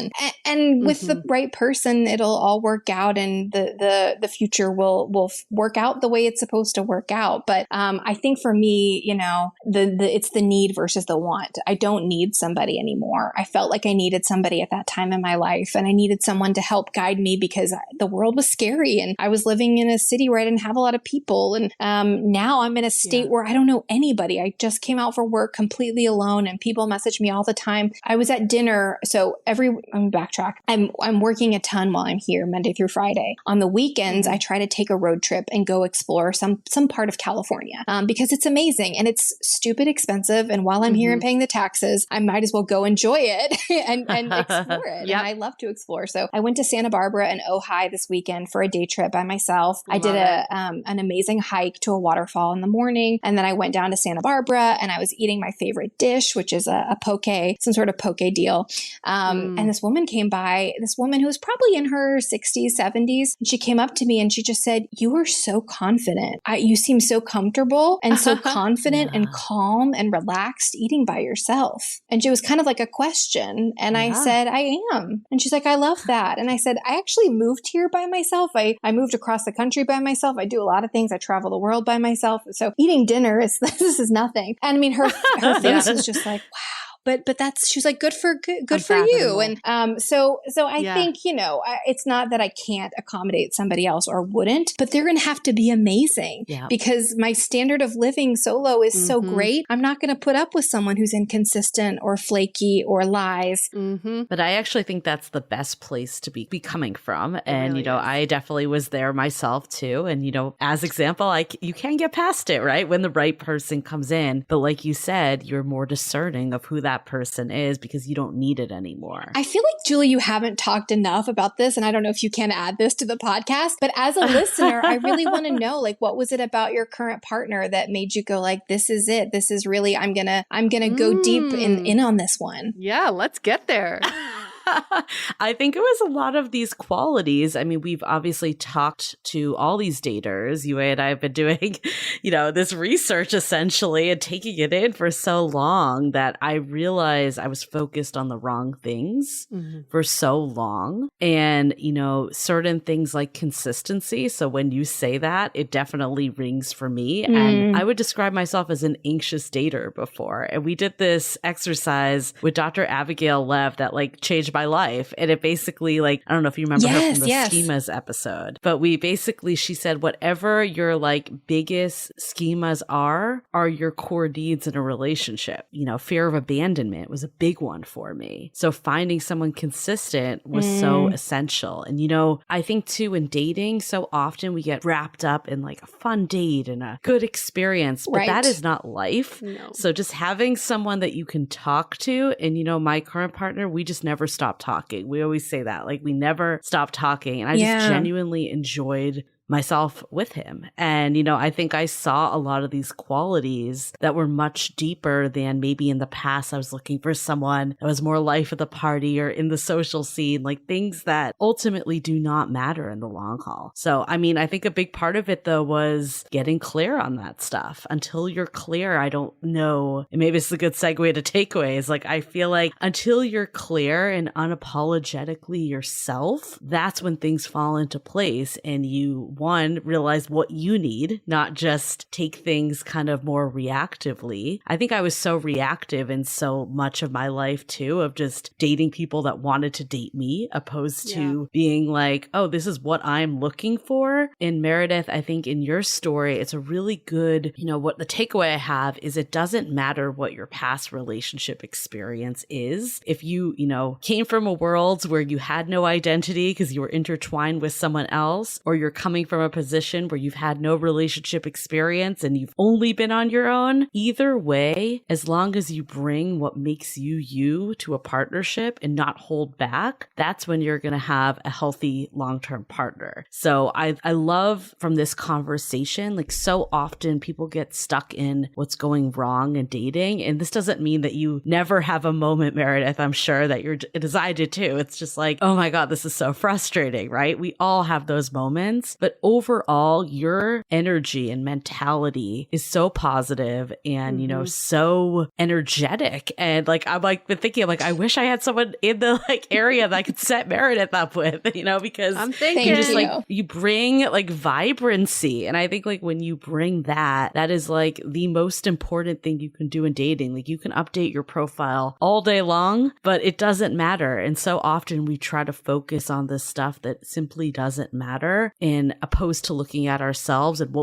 And with the right person, it'll all work out, and the future will work out the way it's supposed to work out. But I think for me, you know, it's the need versus the want. I don't need somebody anymore. I felt like I needed somebody at that time in my life, and I needed someone to help guide me because the world was scary, and I was living in a city where I didn't have a lot of people. And now I'm in a state where I don't know anybody. I just came out for work completely alone, and people message me all the time. I was at dinner. So let me backtrack. I'm working a ton while I'm here Monday through Friday. On the weekends, I try to take a road trip and go explore some part of California because it's amazing and it's stupid expensive. And while I'm here and paying the taxes, I might as well go enjoy it and explore it. And I love to explore. So I went to Santa Barbara and Ojai this weekend for a day trip by myself. I did an amazing hike to a waterfall in the morning. And then I went down to Santa Barbara and I was eating my favorite dish, which is a poke, some sort of poke deal. And this woman came by, this woman who was probably in her 60s, 70s. And she came up to me and she just said, "You are so confident. You seem so comfortable and so confident and calm and relaxed eating by yourself." And it was kind of like a question. And I said, "I am." And she's like, "I love that." And I said, "I actually moved here by myself. I moved across the country by myself. I do a lot of things. I travel the world by myself. So eating dinner this is nothing." And I mean, her face was just like, wow. But that's, she was like, good for you. And so I think, you know, it's not that I can't accommodate somebody else or wouldn't, but they're going to have to be amazing because my standard of living solo is so great. I'm not going to put up with someone who's inconsistent or flaky or lies. But I actually think that's the best place to be coming from. And, really you know, I definitely was there myself too. And, you know, as example, you can get past it, right? When the right person comes in. But like you said, you're more discerning of who that person is because you don't need it anymore. I feel like, Julie, you haven't talked enough about this, and I don't know if you can add this to the podcast, but as a listener, I really want to know, like, what was it about your current partner that made you go like, this is it. This is really, I'm gonna go deep in on this one. Yeah, let's get there. I think it was a lot of these qualities. I mean, we've obviously talked to all these daters. You and I have been doing, you know, this research essentially and taking it in for so long that I realized I was focused on the wrong things for so long. And, you know, certain things like consistency. So when you say that, it definitely rings for me. And I would describe myself as an anxious dater before. And we did this exercise with Dr. Abigail Lev that like changed my life. And it basically like, I don't know if you remember her from the schemas episode, but she said, whatever your like biggest schemas are your core needs in a relationship. You know, fear of abandonment was a big one for me. So finding someone consistent was so essential. And, you know, I think too in dating, so often we get wrapped up in like a fun date and a good experience, but that is not life. No. So just having someone that you can talk to, and, you know, my current partner, we just never stop talking. We always say that, like we never stop talking. And I just genuinely enjoyed myself with him. And, you know, I think I saw a lot of these qualities that were much deeper than maybe in the past. I was looking for someone that was more life of the party or in the social scene, like things that ultimately do not matter in the long haul. So, I mean, I think a big part of it though was getting clear on that stuff. Until you're clear, I don't know. And maybe it's a good segue to takeaways. Like, I feel like until you're clear and unapologetically yourself, that's when things fall into place and you realize what you need, not just take things kind of more reactively. I think I was so reactive in so much of my life too, of just dating people that wanted to date me, opposed to being like, oh, this is what I'm looking for. In Meredith, I think in your story, it's a really good, you know, what the takeaway I have is it doesn't matter what your past relationship experience is. If you know, came from a world where you had no identity because you were intertwined with someone else, or you're coming from a position where you've had no relationship experience and you've only been on your own, either way, as long as you bring what makes you you to a partnership and not hold back, that's when you're going to have a healthy long-term partner. So I love from this conversation, like so often people get stuck in what's going wrong in dating. And this doesn't mean that you never have a moment, Meredith, I'm sure that as I did too. It's just like, oh my God, this is so frustrating, right? We all have those moments, but overall, your energy and mentality is so positive and, you know, so energetic. And like, I'm like, been thinking, like, I wish I had someone in the like area that I could set Meredith up with, you know, because I'm thinking you just like, you bring like vibrancy. And I think like when you bring that is like the most important thing you can do in dating. Like you can update your profile all day long, but it doesn't matter. And so often we try to focus on this stuff that simply doesn't matter, and opposed to looking at ourselves and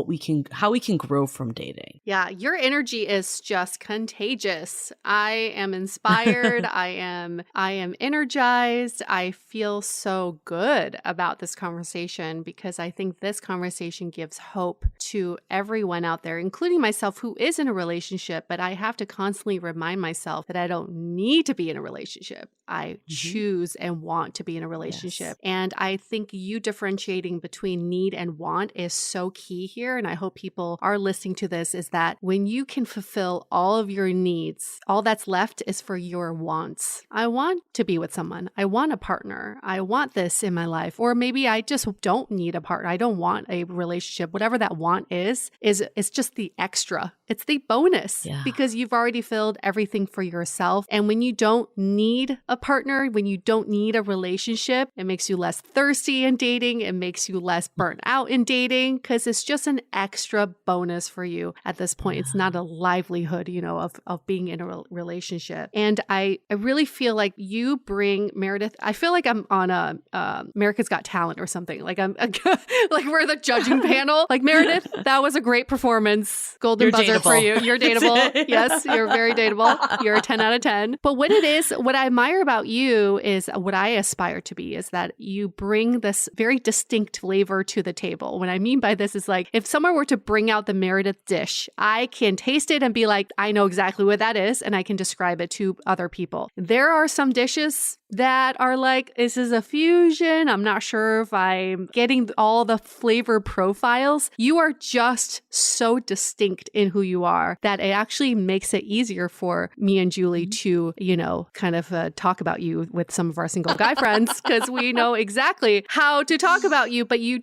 how we can grow from dating. Yeah, your energy is just contagious. I am inspired. I am energized. I feel so good about this conversation because I think this conversation gives hope to everyone out there, including myself who is in a relationship, but I have to constantly remind myself that I don't need to be in a relationship. I choose and want to be in a relationship. Yes. And I think you differentiating between need and want is so key here. And I hope people are listening to this, is that when you can fulfill all of your needs, all that's left is for your wants. I want to be with someone. I want a partner. I want this in my life. Or maybe I just don't need a partner. I don't want a relationship. Whatever that want is just the extra. It's the bonus because you've already filled everything for yourself. And when you don't need a partner, when you don't need a relationship, it makes you less thirsty in dating. It makes you less burnt out in dating because it's just an extra bonus for you at this point. It's not a livelihood, you know, of being in a relationship. And I really feel like you bring, Meredith, I feel like I'm on a America's Got Talent or something. Like I'm like we're the judging panel. Like, Meredith, that was a great performance. Golden buzzer for you. You're dateable. Yes, you're very dateable. You're a 10 out of 10. But what I admire about you is what I aspire to be is that you bring this very distinct flavor to the table. What I mean by this is like, if someone were to bring out the Meredith dish, I can taste it and be like, I know exactly what that is, and I can describe it to other people. There are some dishes that are like, this is a fusion. I'm not sure if I'm getting all the flavor profiles. You are just so distinct in who you are that it actually makes it easier for me and Julie to, you know, kind of talk about you with some of our single guy friends because we know exactly how to talk about you, but you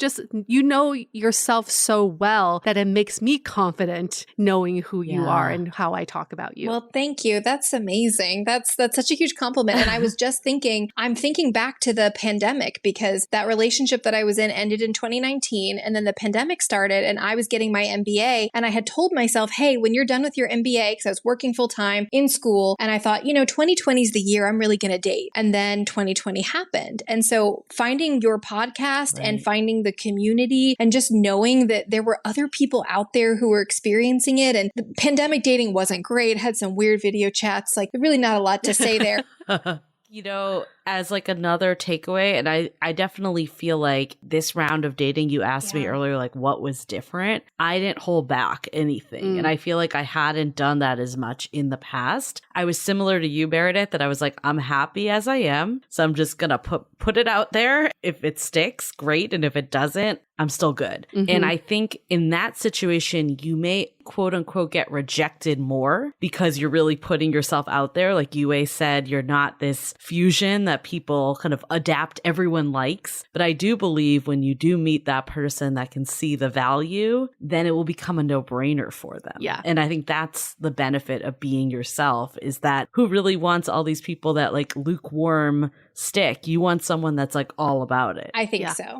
know yourself so well that it makes me confident knowing who you are and how I talk about you. Well, thank you. That's amazing. That's such a huge compliment. And I was just thinking I'm thinking back to the pandemic because that relationship that I was in ended in 2019 and then the pandemic started and I was getting my MBA and I had told myself, hey, when you're done with your MBA, because I was working full time in school and I thought, 2020 is the year I'm really going to date. And then 2020 happened. And so finding your podcast and finding the community and just knowing that there were other people out there who were experiencing it. And the pandemic dating wasn't great, had some weird video chats, like really not a lot to say there. As like another takeaway, and I definitely feel like this round of dating, you asked me earlier, like what was different. I didn't hold back anything. And I feel like I hadn't done that as much in the past. I was similar to you, Meredith, that I was like, I'm happy as I am. So I'm just going to put it out there. If it sticks, great. And if it doesn't, I'm still good. And I think in that situation, you may quote unquote get rejected more because you're really putting yourself out there. Like Yue said, you're not this fusion that people kind of adapt everyone likes. But I do believe when you do meet that person that can see the value, then it will become a no-brainer for them. Yeah. And I think that's the benefit of being yourself, is that who really wants all these people that like lukewarm stick? You want someone that's like all about it. I think so.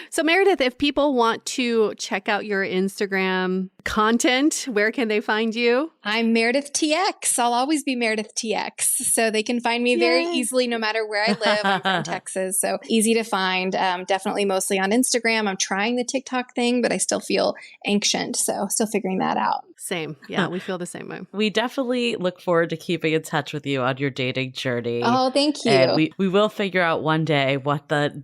So Meredith, if people want to check out your Instagram content, where can they find you? I'm Meredith TX. I'll always be Meredith TX. So they can find me very easily no matter where I live. I'm from Texas, so easy to find. Definitely mostly on Instagram. I'm trying the TikTok thing, but I still feel ancient. So still figuring that out. Same. Yeah, we feel the same way. We definitely look forward to keeping in touch with you on your dating journey. Oh, thank you. And we will figure out one day what the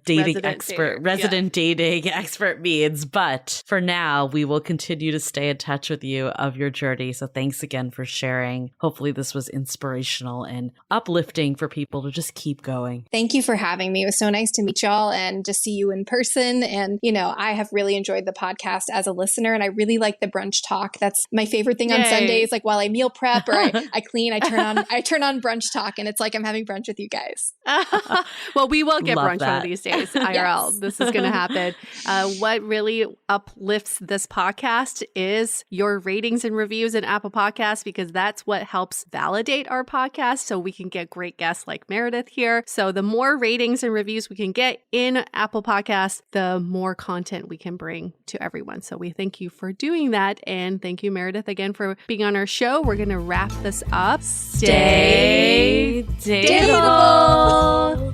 resident dating expert means. But for now, we will continue to stay in touch with you of your journey. So thanks again for sharing. Hopefully this was inspirational and uplifting for people to just keep going. Thank you for having me. It was so nice to meet y'all and to see you in person. And, I have really enjoyed the podcast as a listener. And I really like the brunch talk. That's my favorite thing on Sundays. Like while I meal prep or I clean, I turn on brunch talk and it's like I'm having brunch with you guys. Well, we will get Love brunch that. one of these days. IRL. This is going to happen. What really uplifts this podcast is your ratings and reviews in Apple Podcasts, because that's what helps validate our podcast so we can get great guests like Meredith here. So the more ratings and reviews we can get in Apple Podcasts, the more content we can bring to everyone. So we thank you for doing that. And thank you, Meredith, again for being on our show. We're going to wrap this up. Stay dateable.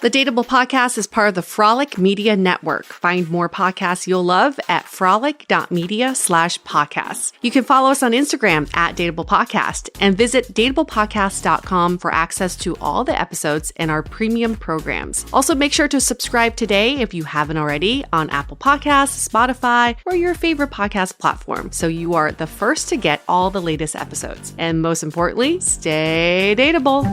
The Dateable Podcast is part of the Frolic Media Network. Find more podcasts you'll love at frolic.media/podcasts. You can follow us on Instagram at Dateable Podcast and visit dateablepodcast.com for access to all the episodes and our premium programs. Also, make sure to subscribe today if you haven't already on Apple Podcasts, Spotify, or your favorite podcast platform, so you are the first to get all the latest episodes. And most importantly, stay dateable.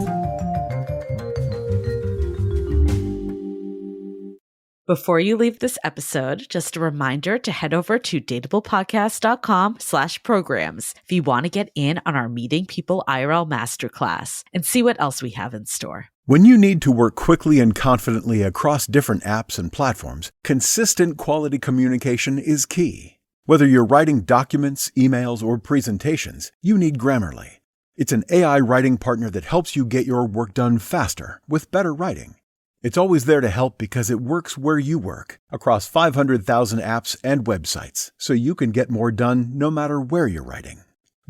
Before you leave this episode, just a reminder to head over to dateablepodcast.com/programs if you want to get in on our Meeting People IRL Masterclass and see what else we have in store. When you need to work quickly and confidently across different apps and platforms, consistent quality communication is key. Whether you're writing documents, emails, or presentations, you need Grammarly. It's an AI writing partner that helps you get your work done faster with better writing. It's always there to help because it works where you work, across 500,000 apps and websites, so you can get more done no matter where you're writing.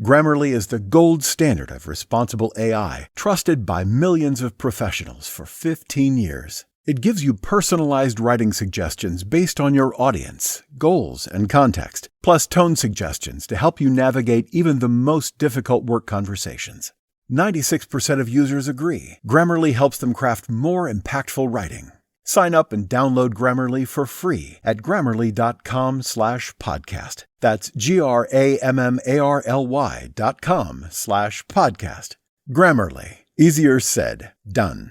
Grammarly is the gold standard of responsible AI, trusted by millions of professionals for 15 years. It gives you personalized writing suggestions based on your audience, goals, and context, plus tone suggestions to help you navigate even the most difficult work conversations. 96% of users agree. Grammarly helps them craft more impactful writing. Sign up and download Grammarly for free at grammarly.com/podcast. That's GRAMMARLY.com/podcast. Grammarly. Easier said, done.